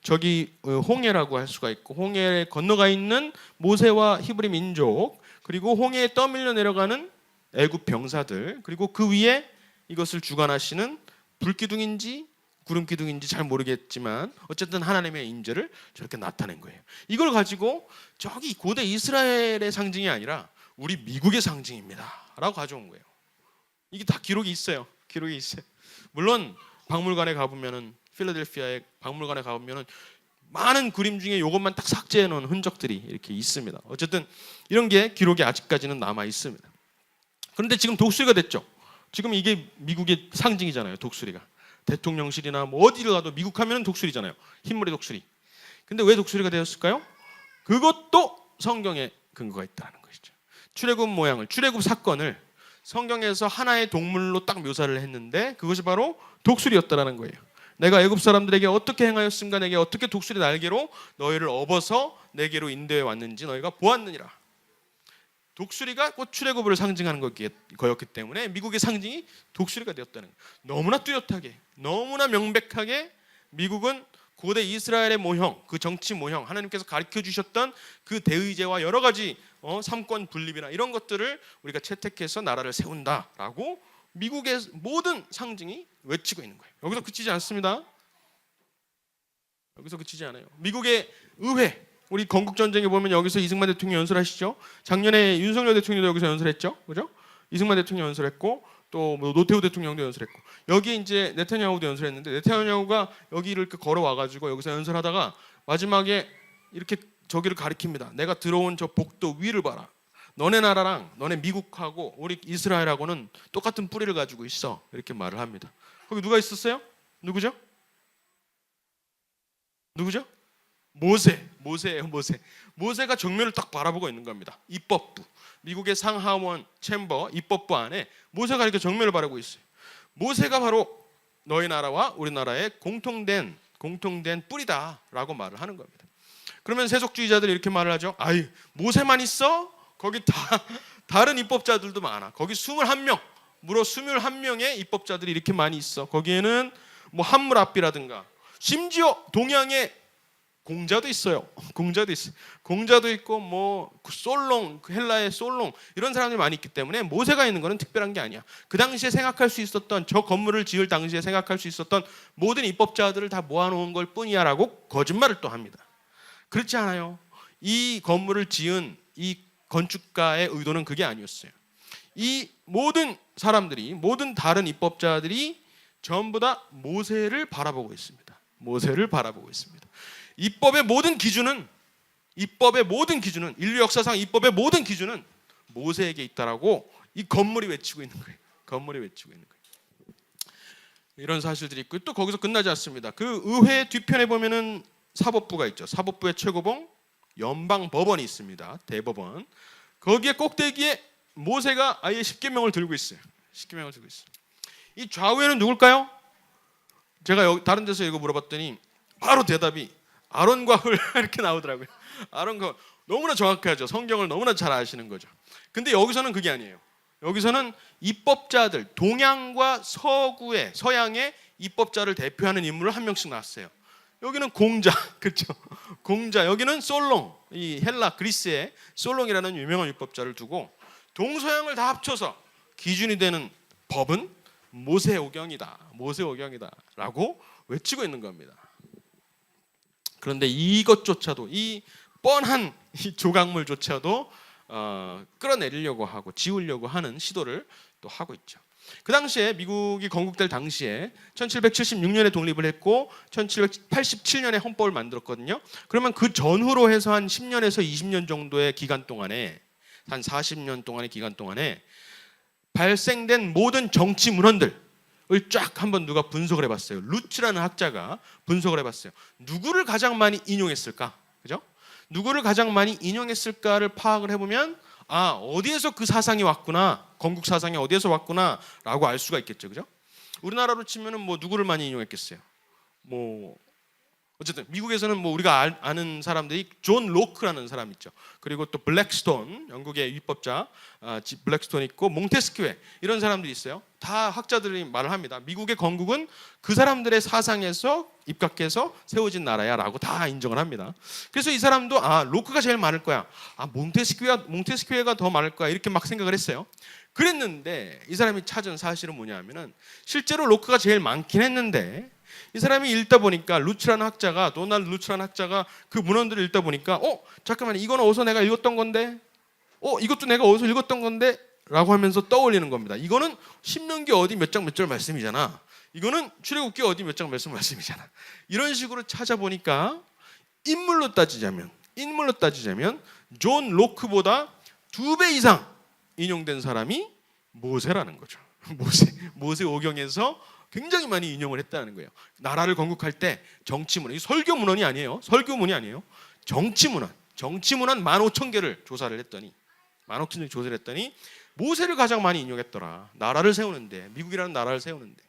저기 홍해라고 할 수가 있고 홍해에 건너가 있는 모세와 히브리 민족 그리고 홍해에 떠밀려 내려가는 애굽 병사들 그리고 그 위에 이것을 주관하시는 불기둥인지 구름기둥인지 잘 모르겠지만 어쨌든 하나님의 임재를 저렇게 나타낸 거예요. 이걸 가지고 저기 고대 이스라엘의 상징이 아니라 우리 미국의 상징입니다 라고 가져온 거예요. 이게 다 기록이 있어요. 물론 박물관에 가보면은 필라델피아의 박물관에 가보면은 많은 그림 중에 이것만 딱 삭제해 놓은 흔적들이 이렇게 있습니다. 어쨌든 이런 게 기록이 아직까지는 남아 있습니다. 그런데 지금 독수리가 됐죠. 지금 이게 미국의 상징이잖아요. 독수리가. 대통령실이나 뭐 어디를 가도 미국 하면은 독수리잖아요. 흰머리 독수리. 근데 왜 독수리가 되었을까요? 그것도 성경에 근거가 있다는 것이죠. 출애굽 사건을 성경에서 하나의 동물로 딱 묘사를 했는데 그것이 바로 독수리였다라는 거예요. 내가 애굽 사람들에게 어떻게 행하였음가 내게 어떻게 독수리 날개로 너희를 업어서 내게로 인도해 왔는지 너희가 보았느니라. 독수리가 곧 출애굽을 상징하는 거였기 때문에 미국의 상징이 독수리가 되었다는 거예요. 너무나 뚜렷하게 너무나 명백하게 미국은 고대 이스라엘의 모형 그 정치 모형 하나님께서 가르쳐 주셨던 그 대의제와 여러 가지 삼권 분립이나 이런 것들을 우리가 채택해서 나라를 세운다라고 미국의 모든 상징이 외치고 있는 거예요. 여기서 그치지 않습니다. 여기서 그치지 않아요. 미국의 의회 우리 건국전쟁에 보면 여기서 이승만 대통령 연설하시죠. 작년에 윤석열 대통령도 여기서 연설했죠. 그죠? 이승만 대통령 연설했고 또 뭐 노태우 대통령도 연설했고 여기 이제 네타냐후도 연설했는데 네타냐후가 여기를 이렇게 걸어와가지고 여기서 연설하다가 마지막에 이렇게 저기를 가리킵니다. 내가 들어온 저 복도 위를 봐라. 너네 나라랑 너네 미국하고 우리 이스라엘하고는 똑같은 뿌리를 가지고 있어. 이렇게 말을 합니다. 거기 누가 있었어요? 누구죠? 모세예요. 모세가 정면을 딱 바라보고 있는 겁니다. 입법부 미국의 상하원 챔버 입법부 안에 모세가 이렇게 정면을 바라보고 있어요. 모세가 바로 너희 나라와 우리나라의 공통된 뿌리다라고 말을 하는 겁니다. 그러면 세속주의자들이 이렇게 말을 하죠. 아이, 모세만 있어? 거기 다른 입법자들도 많아. 거기 21명, 무려 21명의 입법자들이 이렇게 많이 있어. 거기에는 뭐 함무라비라든가 심지어 동양의 공자도 있어요. 공자도 있고 뭐 솔롱, 헬라의 솔롱 이런 사람들이 많이 있기 때문에 모세가 있는 거는 특별한 게 아니야. 그 당시에 생각할 수 있었던, 저 건물을 지을 당시에 생각할 수 있었던 모든 입법자들을 다 모아놓은 걸 뿐이야라고 거짓말을 또 합니다. 그렇지 않아요. 이 건물을 지은 이 건축가의 의도는 그게 아니었어요. 이 모든 사람들이, 모든 다른 입법자들이 전부 다 모세를 바라보고 있습니다. 모세를 바라보고 있습니다. 입법의 모든 기준은, 인류 역사상 입법의 모든 기준은 모세에게 있다라고 이 건물이 외치고 있는 거예요. 건물이 외치고 있는 거예요. 이런 사실들이 있고, 또 거기서 끝나지 않습니다. 그 의회 뒤편에 보면은 사법부가 있죠. 사법부의 최고봉 연방법원이 있습니다. 대법원. 거기에 꼭대기에 모세가 아예 십계명을 들고 있어요. 십계명을 들고 있어요. 이 좌우에는 누굴까요? 제가 다른 데서 이거 물어봤더니 바로 대답이 아론과 훌 이렇게 나오더라고요. 아론과 훌. 너무나 정확하죠. 성경을 너무나 잘 아시는 거죠. 근데 여기서는 그게 아니에요. 여기서는 입법자들, 동양과 서양의 입법자를 대표하는 인물을 한 명씩 놨어요. 여기는 공자, 그렇죠? 공자. 여기는 솔롱, 이 헬라 그리스의 솔롱이라는 유명한 입법자를 두고 동서양을 다 합쳐서 기준이 되는 법은 모세오경이다라고 외치고 있는 겁니다. 그런데 이것조차도, 이 뻔한 이 조각물조차도 끌어내리려고 하고 지우려고 하는 시도를 또 하고 있죠. 그 당시에 미국이 건국될 당시에 1776년에 독립을 했고 1787년에 헌법을 만들었거든요. 그러면 그 전후로 해서 한 10년에서 20년 정도의 기간 동안에, 한 40년 동안의 기간 동안에 발생된 모든 정치 문헌들을 쫙 한번 누가 분석을 해봤어요. 루츠라는 학자가 분석을 해봤어요. 누구를 가장 많이 인용했을까? 그죠? 누구를 가장 많이 인용했을까를 파악을 해보면, 아, 어디에서 그 사상이 왔구나, 건국 사상이 어디에서 왔구나라고 알 수가 있겠죠, 그죠? 우리나라로 치면은 뭐 누구를 많이 인용했겠어요? 뭐 어쨌든 미국에서는 뭐 우리가 아는 사람들이 존 로크라는 사람 있죠. 그리고 또 블랙스톤, 영국의 입법자 블랙스톤 있고 몽테스큐에, 이런 사람들이 있어요. 다 학자들이 말을 합니다. 미국의 건국은 그 사람들의 사상에서 입각해서 세워진 나라야라고 다 인정을 합니다. 그래서 이 사람도 로크가 제일 많을 거야, 몽테스큐에가 더 많을 거야, 이렇게 막 생각을 했어요. 그랬는데 이 사람이 찾은 사실은 뭐냐면은 실제로 로크가 제일 많긴 했는데, 이 사람이 읽다 보니까 도널드 루츠라는 학자가 그 문헌들을 읽다 보니까 잠깐만, 이거는 어디서 내가 읽었던 건데, 이것도 내가 어디서 읽었던 건데 라고 하면서 떠올리는 겁니다. 이거는 신명기 어디 몇 장 몇 절 말씀이잖아, 이거는 출애굽기 어디 몇 장 말씀이잖아. 이런 식으로 찾아보니까 인물로 따지자면 존 로크보다 2배 이상 인용된 사람이 모세라는 거죠. 모세 오경에서 굉장히 많이 인용을 했다는 거예요. 나라를 건국할 때 정치문헌, 이 설교문헌이 아니에요. 정치문헌 15,000개를 조사를 했더니 모세를 가장 많이 인용했더라. 나라를 세우는데, 미국이라는 나라를 세우는데.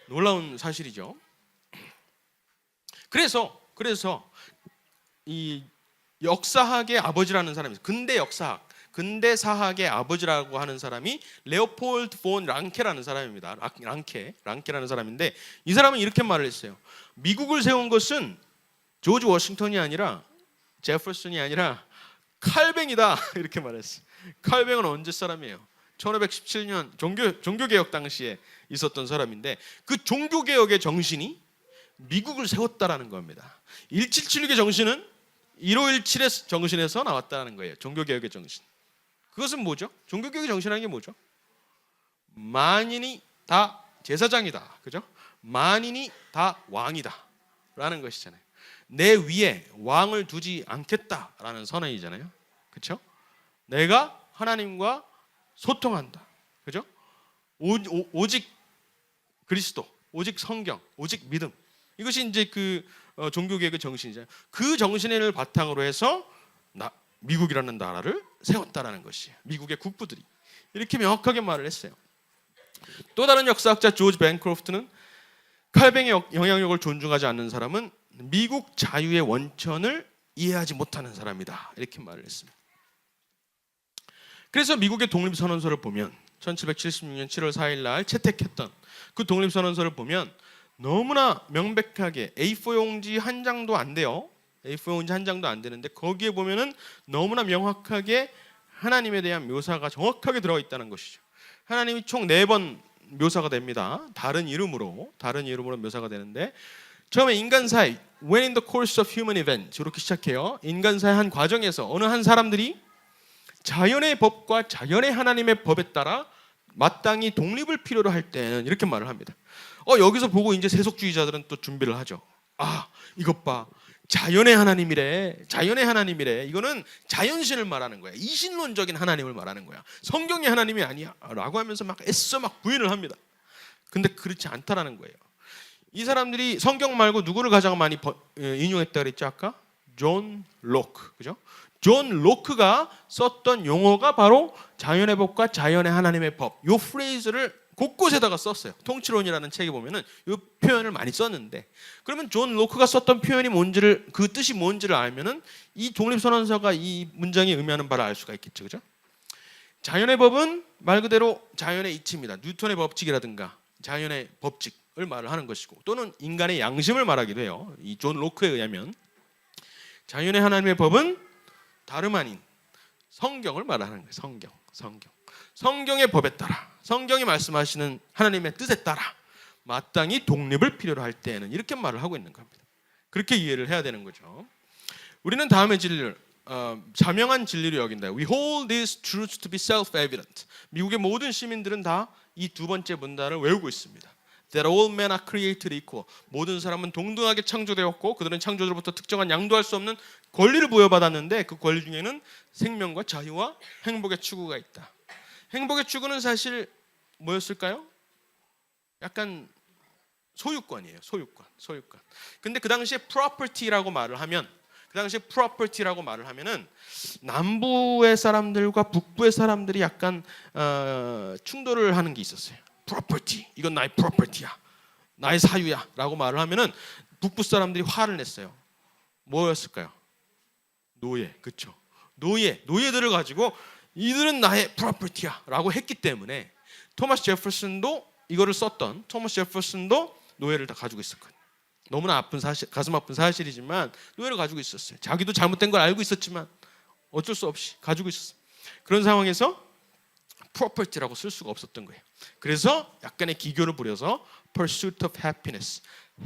놀라운 사실이죠. 그래서 이 역사학의 아버지라는 사람이 있어요. 근대사학의 아버지라고 하는 사람이 레오폴드 폰 랑케라는 사람입니다. 랑케라는 사람인데, 이 사람은 이렇게 말을 했어요. 미국을 세운 것은 조지 워싱턴이 아니라 제퍼슨이 아니라 칼뱅이다, 이렇게 말했어요. 칼뱅은 언제 사람이에요? 1517년 종교개혁 당시에 있었던 사람인데, 그 종교개혁의 정신이 미국을 세웠다라는 겁니다. 1776의 정신은 1517의 정신에서 나왔다는 거예요. 종교개혁의 정신. 그것은 뭐죠? 종교개혁의 정신이라는 게 뭐죠? 만인이 다 제사장이다, 그죠? 만인이 다 왕이다 라는 것이잖아요. 내 위에 왕을 두지 않겠다라는 선언이잖아요, 그렇죠? 내가 하나님과 소통한다, 그죠? 오직 그리스도, 오직 성경, 오직 믿음, 이것이 이제 그 종교개혁의 정신이잖아요. 그 정신을 바탕으로 해서 미국이라는 나라를 세웠다라는 것이에요. 미국의 국부들이 이렇게 명확하게 말을 했어요. 또 다른 역사학자 조지 벤크로프트는 칼뱅의 영향력을 존중하지 않는 사람은 미국 자유의 원천을 이해하지 못하는 사람이다, 이렇게 말을 했습니다. 그래서 미국의 독립선언서를 보면 1776년 7월 4일 날 채택했던 그 독립선언서를 보면 너무나 명백하게 A4 용지 한 장도 안 돼요. A4 용지 한 장도 안 되는데 거기에 보면은 너무나 명확하게 하나님에 대한 묘사가 정확하게 들어있다는 것이죠. 하나님이 총 4번 묘사가 됩니다. 다른 이름으로 묘사가 되는데, 처음에 인간사의 when in the course of human events 이렇게 시작해요. 인간사의 한 과정에서 어느 한 사람들이 자연의 법과 자연의 하나님의 법에 따라 마땅히 독립을 필요로 할 때는 이렇게 말을 합니다. 여기서 보고 이제 세속주의자들은 또 준비를 하죠. 이것 봐, 자연의 하나님이래. 이거는 자연신을 말하는 거야. 이신론적인 하나님을 말하는 거야. 성경의 하나님이 아니야 라고 하면서 막 애써 막 부인을 합니다. 근데 그렇지 않다라는 거예요. 이 사람들이 성경 말고 누구를 가장 많이 인용했다 그랬죠 아까? 존 로크, 그죠? 존 로크가 썼던 용어가 바로 자연의 법과 자연의 하나님의 법, 이 프레이즈를 곳곳에다가 썼어요. 통치론이라는 책에 보면은 이 표현을 많이 썼는데, 그러면 존 로크가 썼던 표현이 뭔지를, 그 뜻이 뭔지를 알면은 이 독립선언서가 이 문장이 의미하는 바를 알 수가 있겠죠, 그죠? 자연의 법은 말 그대로 자연의 이치입니다. 뉴턴의 법칙이라든가 자연의 법칙을 말을 하는 것이고, 또는 인간의 양심을 말하기도 해요. 이 존 로크에 의하면 자연의 하나님의 법은 다름 아닌 성경을 말하는 거예요. 성경의 법에 따라, 성경이 말씀하시는 하나님의 뜻에 따라 마땅히 독립을 필요로 할 때에는 이렇게 말을 하고 있는 겁니다. 그렇게 이해를 해야 되는 거죠. 우리는 다음의 진리를 자명한 진리로 여긴다. We hold these truths to be self-evident. 미국의 모든 시민들은 다 이 두 번째 문단을 외우고 있습니다. That all men are created equal. 모든 사람은 동등하게 창조되었고 그들은 창조주로부터 특정한 양도할 수 없는 권리를 부여받았는데 그 권리 중에는 생명과 자유와 행복의 추구가 있다. 행복의 추구는 사실 뭐였을까요? 약간 소유권이에요. 소유권. 근데 그 당시에 property라고 말을 하면은 남부의 사람들과 북부의 사람들이 약간 충돌을 하는 게 있었어요. property, 이건 나의 property야, 나의 사유야 라고 말을 하면은 북부 사람들이 화를 냈어요. 뭐였을까요? 노예, 그렇죠? 노예들을 가지고 이들은 나의 property야 라고 했기 때문에 토마스 제퍼슨도 노예를 다 가지고 있었거든요. 너무나 가슴 아픈 사실이지만 노예를 가지고 있었어요. 자기도 잘못된 걸 알고 있었지만 어쩔 수 없이 가지고 있었어요. 그런 상황에서 property라고 쓸 수가 없었던 거예요. 그래서 약간의 기교를 부려서 pursuit of happiness,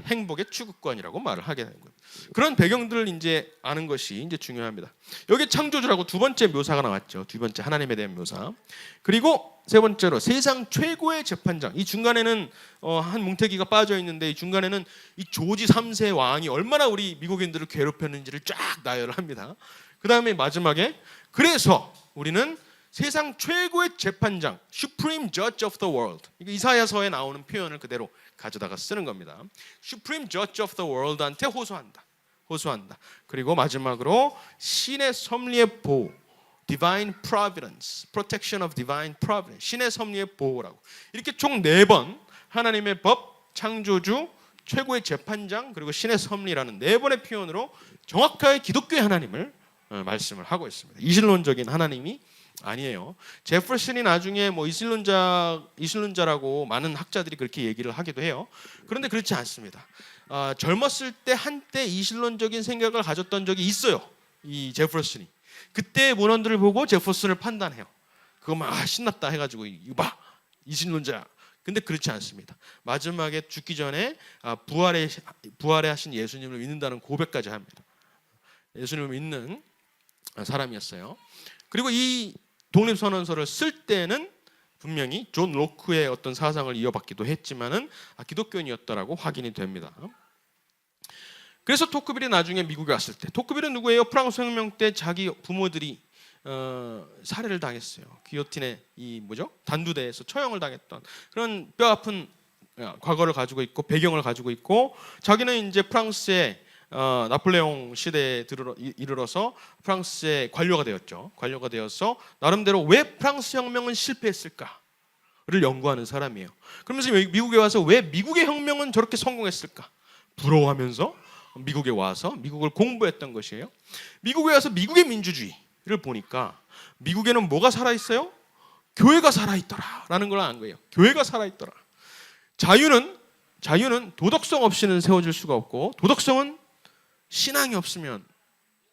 행복의 추구권이라고 말을 하게 되는 거예요. 그런 배경들을 이제 아는 것이 이제 중요합니다. 여기 창조주라고 두 번째 묘사가 나왔죠. 두 번째 하나님에 대한 묘사. 그리고 세 번째로 세상 최고의 재판장. 이 중간에는 한 뭉태기가 빠져 있는데 이 중간에는 이 조지 3세 왕이 얼마나 우리 미국인들을 괴롭혔는지를 쫙 나열을 합니다. 그 다음에 마지막에 그래서 우리는 세상 최고의 재판장, Supreme Judge of the World. 이거 이사야서에 나오는 표현을 그대로 가져다가 쓰는 겁니다. Supreme Judge of the World한테 호소한다. 그리고 마지막으로 신의 섭리의 보호, Divine Providence, Protection of Divine Providence, 신의 섭리의 보호라고. 이렇게 총 4번 하나님의 법, 창조주, 최고의 재판장, 그리고 신의 섭리라는 4번의 표현으로 정확하게 기독교의 하나님을 말씀을 하고 있습니다. 이신론적인 하나님이 아니에요. 제퍼슨이 나중에 뭐 이신론자라고 많은 학자들이 그렇게 얘기를 하기도 해요. 그런데 그렇지 않습니다. 젊었을 때 한때 이신론적인 생각을 가졌던 적이 있어요. 이 제퍼슨이. 그때 문헌들을 보고 제퍼슨을 판단해요. 그거 막 신났다 해가지고 이거 봐, 이신론자야. 근데 그렇지 않습니다. 마지막에 죽기 전에 부활에 하신 예수님을 믿는다는 고백까지 합니다. 예수님을 믿는 사람이었어요. 그리고 이 독립선언서를 쓸 때는 분명히 존 로크의 어떤 사상을 이어받기도 했지만은 기독교인이었다라고 확인이 됩니다. 그래서 토크빌이 나중에 미국에 왔을 때, 토크빌은 누구예요? 프랑스 혁명 때 자기 부모들이 살해를 당했어요. 기요틴의 단두대에서 처형을 당했던 그런 뼈아픈 과거를 가지고 있고 배경을 가지고 있고, 자기는 이제 프랑스의 나폴레옹 시대에 이르러서 프랑스의 관료가 되었죠. 관료가 되어서 나름대로 왜 프랑스 혁명은 실패했을까? 연구하는 사람이에요. 그러면서 미국에 와서 왜 미국의 혁명은 저렇게 성공했을까? 부러워하면서 미국에 와서 미국을 공부했던 것이에요. 미국에 와서 미국의 민주주의를 보니까 미국에는 뭐가 살아있어요? 교회가 살아있더라라는 걸 안 거예요. 교회가 살아있더라. 자유는 도덕성 없이는 세워질 수가 없고, 도덕성은 신앙이 없으면,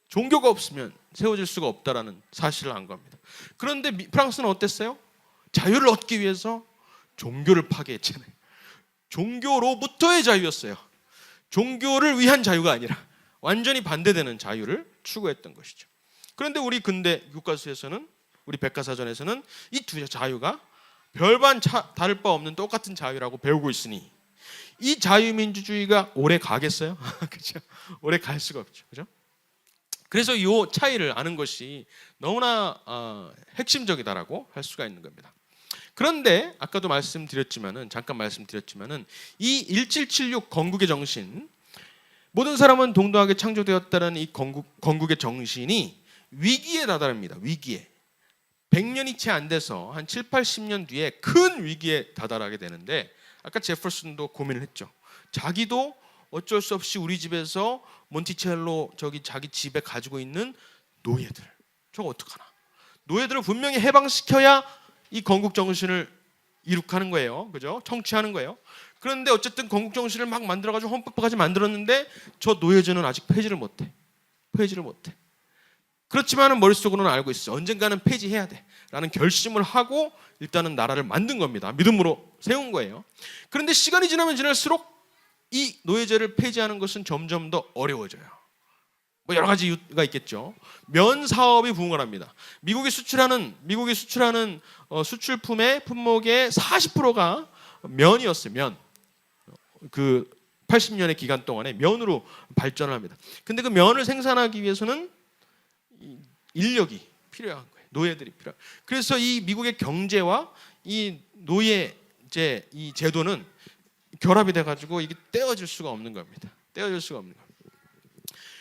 종교가 없으면 세워질 수가 없다라는 사실을 안 겁니다. 그런데 프랑스는 어땠어요? 자유를 얻기 위해서 종교를 파괴했잖아요. 종교로부터의 자유였어요. 종교를 위한 자유가 아니라 완전히 반대되는 자유를 추구했던 것이죠. 그런데 우리 근대 교과서에서는, 우리 백과사전에서는 이 두 자유가 별반 다를 바 없는 똑같은 자유라고 배우고 있으니 이 자유민주주의가 오래 가겠어요? 그렇죠? 오래 갈 수가 없죠. 그렇죠? 그래서 이 차이를 아는 것이 너무나 핵심적이다라고 할 수가 있는 겁니다. 그런데 아까도 잠깐 말씀드렸지만은 이 1776 건국의 정신, 모든 사람은 동등하게 창조되었다는 이 건국의 정신이 위기에 다다릅니다. 위기에. 100년이 채 안 돼서 한 7, 80년 뒤에 큰 위기에 다다르게 되는데, 아까 제퍼슨도 고민을 했죠. 자기도 어쩔 수 없이 우리 집에서 몬티첼로 자기 집에 가지고 있는 노예들, 저거 어떡하나. 노예들을 분명히 해방시켜야 이 건국 정신을 이룩하는 거예요. 그죠? 청취하는 거예요. 그런데 어쨌든 건국 정신을 막 만들어가지고 헌법까지 만들었는데 저 노예제는 아직 폐지를 못해. 그렇지만은 머릿속으로는 알고 있어. 언젠가는 폐지해야 돼 라는 결심을 하고 일단은 나라를 만든 겁니다. 믿음으로 세운 거예요. 그런데 시간이 지나면 지날수록 이 노예제를 폐지하는 것은 점점 더 어려워져요. 뭐 여러 가지 이유가 있겠죠. 면 사업이 부흥을 합니다. 미국이 수출하는 수출품의 품목의 40%가 면이었어요. 면. 그 80년의 기간 동안에 면으로 발전을 합니다. 근데 그 면을 생산하기 위해서는 인력이 필요한 거예요. 노예들이 필요한. 그래서 이 미국의 경제와 이 노예제 이 제도는 결합이 돼 가지고 이게 떼어질 수가 없는 겁니다.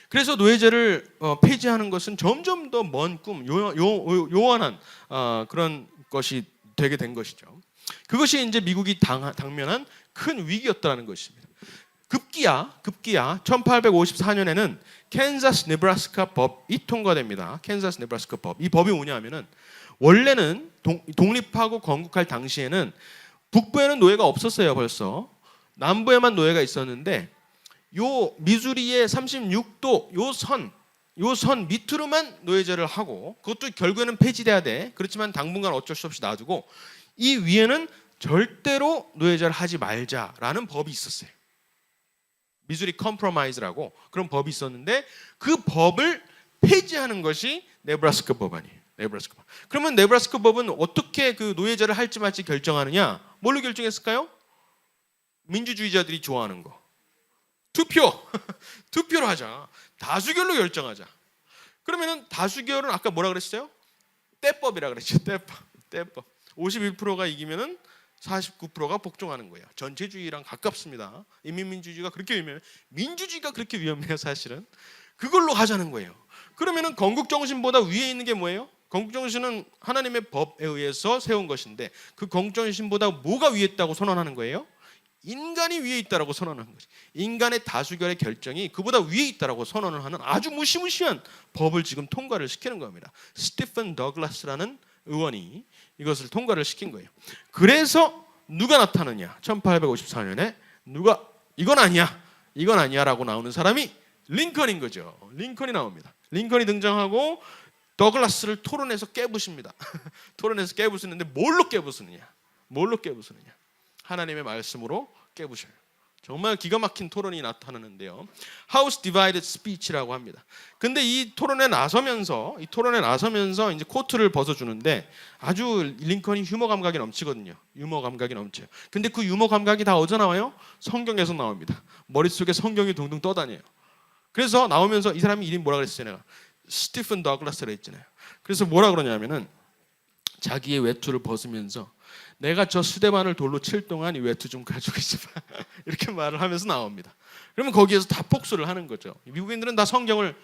그래서 노예제를 폐지하는 것은 점점 더 먼 꿈, 요원한 그런 것이 되게 된 것이죠. 그것이 이제 미국이 당면한 큰 위기였다는 것입니다. 급기야 1854년에는 캔자스 네브라스카 법이 통과됩니다. 캔자스 네브라스카 법. 이 법이 뭐냐면은 원래는 독립하고 건국할 당시에는 북부에는 노예가 없었어요. 벌써 남부에만 노예가 있었는데 요 미주리의 36도 요 선 밑으로만 노예제를 하고, 그것도 결국에는 폐지돼야 돼. 그렇지만 당분간 어쩔 수 없이 놔두고 이 위에는 절대로 노예제를 하지 말자라는 법이 있었어요. 미주리 컴프로마이즈라고 그런 법이 있었는데 그 법을 폐지하는 것이 네브라스카 법안이에요. 네브라스카 법. 그러면 네브라스카 법은 어떻게 그 노예제를 할지 말지 결정하느냐? 뭘로 결정했을까요? 민주주의자들이 좋아하는 거. 투표로 하자. 다수결로 결정하자. 그러면은 다수결은 아까 뭐라 그랬어요? 때법이라 그랬죠. 때법. 51%가 이기면은 49%가 복종하는 거예요. 전체주의랑 가깝습니다. 인민민주주의가 그렇게 위험해요. 민주주의가 그렇게 위험해요, 사실은. 그걸로 하자는 거예요. 그러면은 건국 정신보다 위에 있는 게 뭐예요? 건국 정신은 하나님의 법에 의해서 세운 것인데 그 건국 정신보다 뭐가 위에 있다고 선언하는 거예요? 인간이 위에 있다라고 선언하는 거지. 인간의 다수결의 결정이 그보다 위에 있다라고 선언을 하는 아주 무시무시한 법을 지금 통과를 시키는 겁니다. 스티픈 더글라스라는 의원이 이것을 통과를 시킨 거예요. 그래서 누가 나타나냐? 1854년에 이건 아니야라고 나오는 사람이 링컨인 거죠. 링컨이 나옵니다. 링컨이 등장하고 더글라스를 토론해서 깨부십니다. 토론해서 깨부수는데 뭘로 깨부수느냐? 하나님의 말씀으로 깨부셔요. 정말 기가 막힌 토론이 나타나는데요. House Divided Speech라고 합니다. 근데 이 토론에 나서면서 이제 코트를 벗어주는데 아주 링컨이 유머 감각이 넘치거든요. 유머 감각이 넘쳐요. 근데 그 유머 감각이 다 어디서 나와요? 성경에서 나옵니다. 머릿속에 성경이 둥둥 떠다녀요. 그래서 나오면서 이 사람이 이름이 뭐라 그랬어요? 내가 스티픈 더글라스라 했잖아요. 그래서 뭐라 그러냐면은 자기의 외투를 벗으면서 내가 저 수대만을 돌로 칠 동안 이 외투 좀 가지고 있어봐. 이렇게 말을 하면서 나옵니다. 그러면 거기에서 다 복수를 하는 거죠. 미국인들은 다 성경을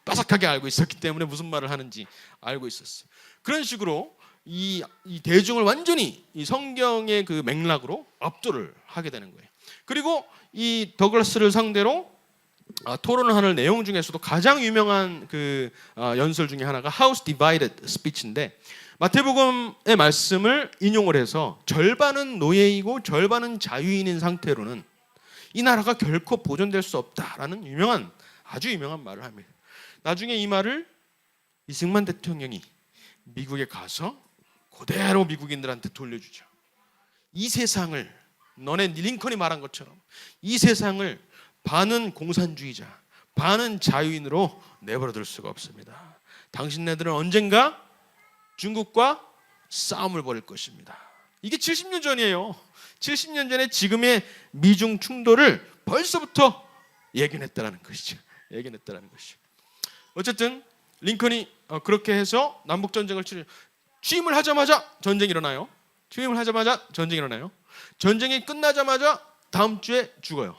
빠삭하게 알고 있었기 때문에 무슨 말을 하는지 알고 있었어요. 그런 식으로 이 대중을 완전히 이 성경의 그 맥락으로 압도를 하게 되는 거예요. 그리고 이 더글라스를 상대로 토론을 하는 내용 중에서도 가장 유명한 그 연설 중에 하나가 House Divided Speech인데, 마태복음의 말씀을 인용을 해서 절반은 노예이고 절반은 자유인인 상태로는 이 나라가 결코 보존될 수 없다라는 아주 유명한 말을 합니다. 나중에 이 말을 이승만 대통령이 미국에 가서 그대로 미국인들한테 돌려주죠. 이 세상을, 너네 링컨이 말한 것처럼 이 세상을 반은 공산주의자, 반은 자유인으로 내버려둘 수가 없습니다. 당신네들은 언젠가 중국과 싸움을 벌일 것입니다. 이게 70년 전이에요. 70년 전에 지금의 미중 충돌을 벌써부터 예견했다라는 것이죠. 예견했다라는 것이죠. 어쨌든 링컨이 그렇게 해서 남북 전쟁을 취임을 하자마자 전쟁이 일어나요. 취임을 하자마자 전쟁이 일어나요. 전쟁이 끝나자마자 다음 주에 죽어요.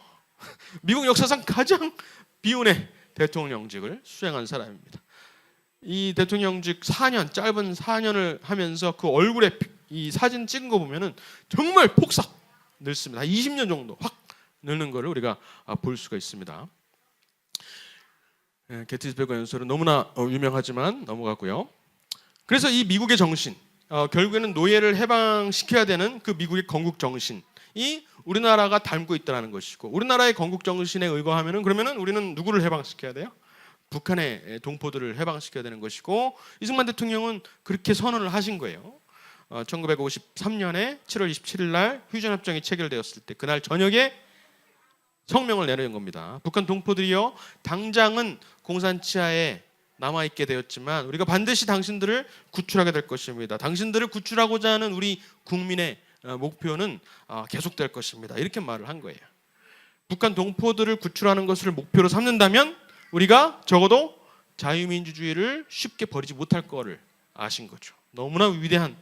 미국 역사상 가장 비운의 대통령직을 수행한 사람입니다. 이 대통령직 4년, 짧은 4년을 하면서 그 얼굴에 이 사진 찍은 거 보면은 정말 폭삭 늙습니다. 20년 정도 확 늙는 거를 우리가 볼 수가 있습니다. 게티스버그 연설은 너무나 유명하지만 넘어가고요. 그래서 이 미국의 정신, 결국에는 노예를 해방시켜야 되는 그 미국의 건국 정신이 우리나라가 닮고 있다는 것이고, 우리나라의 건국 정신에 의거하면은 그러면은 우리는 누구를 해방시켜야 돼요? 북한의 동포들을 해방시켜야 되는 것이고, 이승만 대통령은 그렇게 선언을 하신 거예요. 1953년에 7월 27일 날 휴전협정이 체결되었을 때 그날 저녁에 성명을 내놓은 겁니다. 북한 동포들이여, 당장은 공산 치하에 남아있게 되었지만 우리가 반드시 당신들을 구출하게 될 것입니다. 당신들을 구출하고자 하는 우리 국민의 목표는 계속될 것입니다. 이렇게 말을 한 거예요. 북한 동포들을 구출하는 것을 목표로 삼는다면 우리가 적어도 자유민주주의를 쉽게 버리지 못할 거를 아신 거죠. 너무나 위대한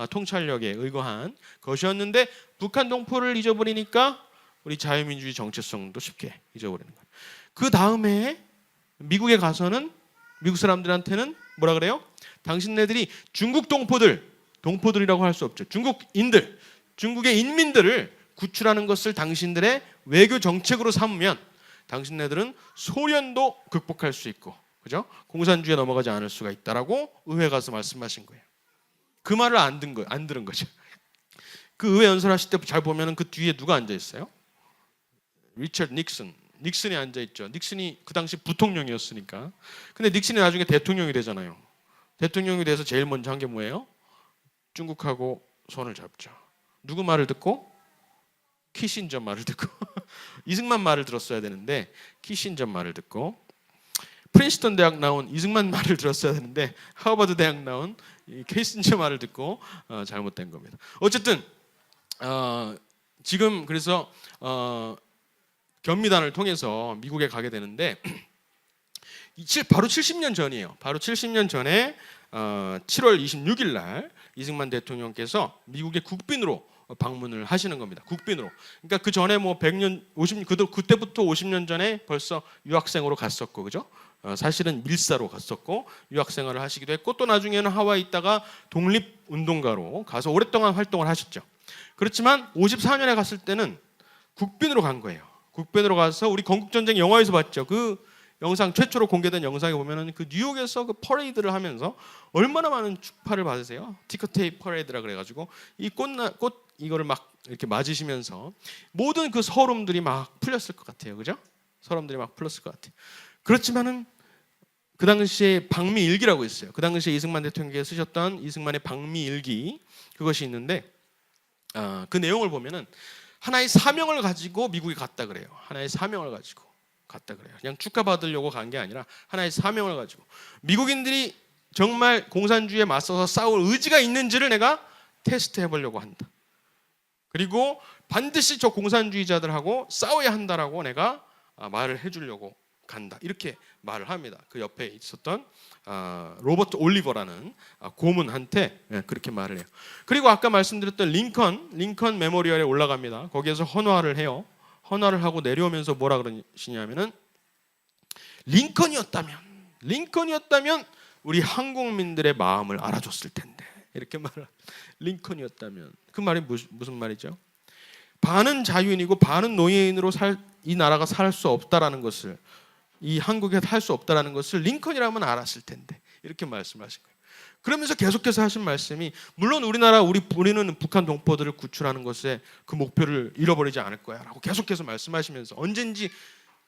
통찰력에 의거한 것이었는데, 북한 동포를 잊어버리니까 우리 자유민주주의 정체성도 쉽게 잊어버리는 거예요. 그 다음에 미국에 가서는 미국 사람들한테는 뭐라 그래요? 당신네들이 중국 동포들이라고 할 수 없죠. 중국인들, 중국의 인민들을 구출하는 것을 당신들의 외교 정책으로 삼으면 당신네들은 소련도 극복할 수 있고, 그죠? 공산주의에 넘어가지 않을 수가 있다라고 의회 가서 말씀하신 거예요. 그 말을 안 들은 거죠. 그 의회 연설하실 때 잘 보면은 그 뒤에 누가 앉아 있어요? 리처드 닉슨이 앉아 있죠. 닉슨이 그 당시 부통령이었으니까. 근데 닉슨이 나중에 대통령이 되잖아요. 대통령이 돼서 제일 먼저 한 게 뭐예요? 중국하고 손을 잡죠. 누구 말을 듣고? 키신저 말을 듣고. 이승만 말을 들었어야 되는데 키신저 말을 듣고, 프린스턴 대학 나온 이승만 말을 들었어야 되는데 하버드 대학 나온 키신저 말을 듣고 잘못된 겁니다. 어쨌든 지금 그래서 견미단을 통해서 미국에 가게 되는데, 바로 70년 전이에요. 바로 70년 전에 7월 26일 날 이승만 대통령께서 미국의 국빈으로 방문을 하시는 겁니다. 국빈으로. 그러니까 그 전에 뭐 100년, 그때부터 50년 전에 벌써 유학생으로 갔었고, 그죠? 사실은 밀사로 갔었고 유학생활을 하시기도 했고, 또 나중에는 하와이 있다가 독립운동가로 가서 오랫동안 활동을 하셨죠. 그렇지만 54년에 갔을 때는 국빈으로 간 거예요. 국빈으로 가서 우리 건국전쟁 영화에서 봤죠. 그 영상, 최초로 공개된 영상에 보면은 그 뉴욕에서 그 퍼레이드를 하면서 얼마나 많은 축하를 받으세요. 티커테이 퍼레이드라 그래가지고 이 꽃 이거를 막 이렇게 맞으시면서 모든 그 서름들이 막 풀렸을 것 같아요, 그죠? 서름들이 막 풀렸을 것 같아요. 그렇지만은 그 당시에 방미일기라고 있어요. 그 당시에 이승만 대통령께서 쓰셨던 이승만의 방미일기, 그것이 있는데 그 내용을 보면은 하나의 사명을 가지고 미국에 갔다 그래요. 하나의 사명을 가지고 갔다 그래요. 그냥 축하받으려고 간 게 아니라 하나의 사명을 가지고, 미국인들이 정말 공산주의에 맞서서 싸울 의지가 있는지를 내가 테스트 해보려고 한다. 그리고 반드시 저 공산주의자들하고 싸워야 한다라고 내가 말을 해주려고 간다. 이렇게 말을 합니다. 그 옆에 있었던 로버트 올리버라는 고문한테 그렇게 말을 해요. 그리고 아까 말씀드렸던 링컨 메모리얼에 올라갑니다. 거기에서 헌화를 해요. 헌화를 하고 내려오면서 뭐라 그러시냐면은, 링컨이었다면 우리 한국민들의 마음을 알아줬을 텐데, 이렇게 말을 링컨이었다면 그 말이 무슨 말이죠? 반은 자유인이고 반은 노예인으로 이 나라가 살 수 없다라는 것을, 이 한국에 살 수 없다라는 것을 링컨이라면 알았을 텐데 이렇게 말씀하신 거예요. 그러면서 계속해서 하신 말씀이 물론 우리는 북한 동포들을 구출하는 것에 그 목표를 잃어버리지 않을 거야라고 계속해서 말씀하시면서 언젠지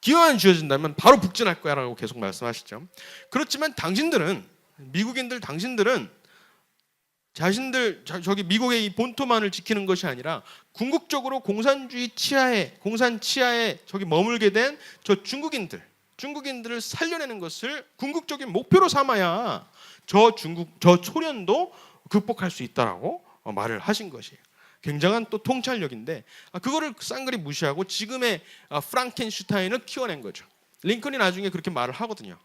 기회만 주어진다면 바로 북진할 거야라고 계속 말씀하시죠. 그렇지만 당신들은 당신들은 자신들 저기 미국의 이 본토만을 지키는 것이 아니라 궁극적으로 공산 치하에 저기 머물게 된 저 중국인들을 살려내는 것을 궁극적인 목표로 삼아야 저 소련도 극복할 수 있다라고 말을 하신 것이에요. 굉장한 또 통찰력인데 그거를 쌍그리 무시하고 지금의 프랑켄슈타인을 키워낸 거죠. 링컨이 나중에 그렇게 말을 하거든요.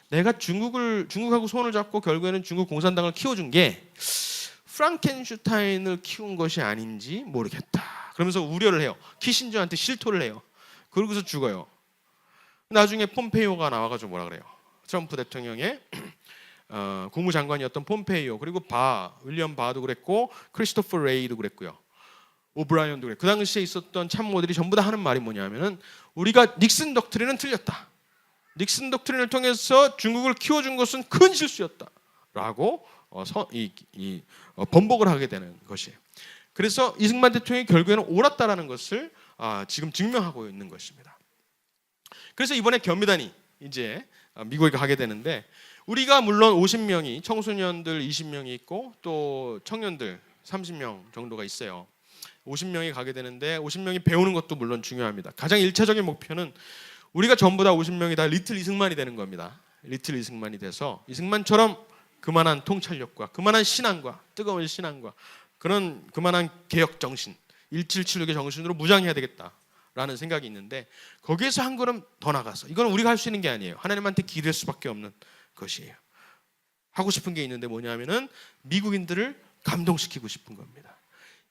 내가 중국하고 손을 잡고 결국에는 중국 공산당을 키워준 게 프랑켄슈타인을 키운 것이 아닌지 모르겠다. 그러면서 우려를 해요. 키신저한테 실토를 해요. 그러고서 죽어요. 나중에 폼페이오가 나와가지고 뭐라 그래요? 트럼프 대통령의 국무장관이었던 폼페이오, 그리고 윌리엄 바도 그랬고 크리스토퍼 레이도 그랬고요. 오브라이언도 그랬고 그 당시에 있었던 참모들이 전부 다 하는 말이 뭐냐면은 우리가 닉슨 독트린은 틀렸다. 닉슨 독트린을 통해서 중국을 키워준 것은 큰 실수였다라고 번복을 하게 되는 것이에요. 그래서 이승만 대통령이 결국에는 옳았다라는 것을 지금 증명하고 있는 것입니다. 그래서 이번에 경비단이 이제 미국에 가게 되는데 우리가 물론 50명이 청소년들 20명이 있고 또 청년들 30명 정도가 있어요. 50명이 가게 되는데 50명이 배우는 것도 물론 중요합니다. 가장 1차적인 목표는 우리가 전부 다 50명이 다 리틀 이승만이 되는 겁니다. 리틀 이승만이 돼서 이승만처럼 그만한 통찰력과 그만한 신앙과 뜨거운 신앙과 그만한 개혁 정신, 1776의 정신으로 무장해야 되겠다라는 생각이 있는데 거기에서 한 걸음 더 나가서 이건 우리가 할 수 있는 게 아니에요. 하나님한테 기댈 수밖에 없는 것이에요. 하고 싶은 게 있는데 뭐냐면은 미국인들을 감동시키고 싶은 겁니다.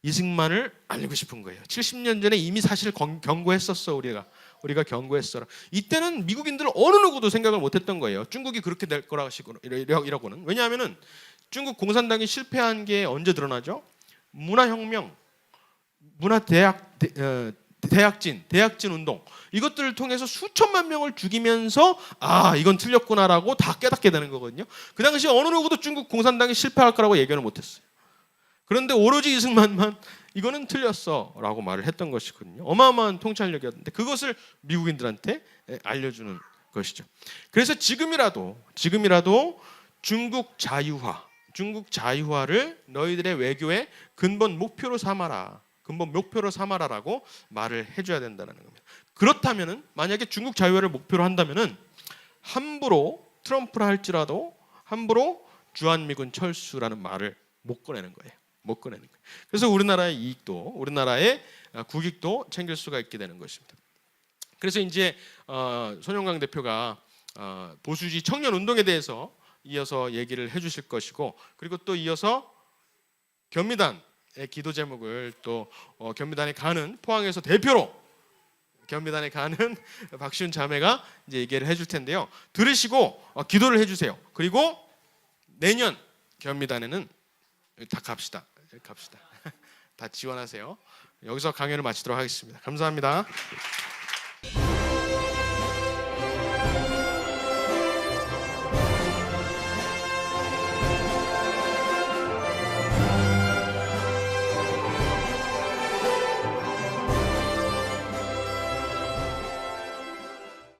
이승만을 알리고 싶은 거예요. 70년 전에 이미 사실 경고했었어. 우리가 경고했어라. 이때는 미국인들은 어느 누구도 생각을 못했던 거예요. 중국이 그렇게 될 거라고는. 왜냐하면은 중국 공산당이 실패한 게 언제 드러나죠? 문화혁명, 대약진 운동 이것들을 통해서 수천만 명을 죽이면서 이건 틀렸구나라고 다 깨닫게 되는 거거든요. 그 당시 어느 누구도 중국 공산당이 실패할 거라고 예견을 못했어요. 그런데 오로지 이승만만 이거는 틀렸어라고 말을 했던 것이거든요. 어마어마한 통찰력이었는데 그것을 미국인들한테 알려주는 것이죠. 그래서 지금이라도 중국 자유화를 너희들의 외교의 근본 목표로 삼아라라고 말을 해줘야 된다는 겁니다. 그렇다면은 만약에 중국 자유화를 목표로 한다면은 함부로 트럼프라 할지라도 함부로 주한미군 철수라는 말을 못 꺼내는 거예요. 그래서 우리나라의 이익도 우리나라의 국익도 챙길 수가 있게 되는 것입니다. 그래서 이제 손영강 대표가 보수주의 청년 운동에 대해서 이어서 얘기를 해주실 것이고 그리고 또 이어서 경미단의 기도 제목을 또 경미단에 가는 포항에서 대표로 경미단에 가는 박시훈 자매가 이제 얘기를 해줄 텐데요. 들으시고 기도를 해주세요. 그리고 내년 경미단에는 다 갑시다. 다 지원하세요. 여기서 강연을 마치도록 하겠습니다. 감사합니다.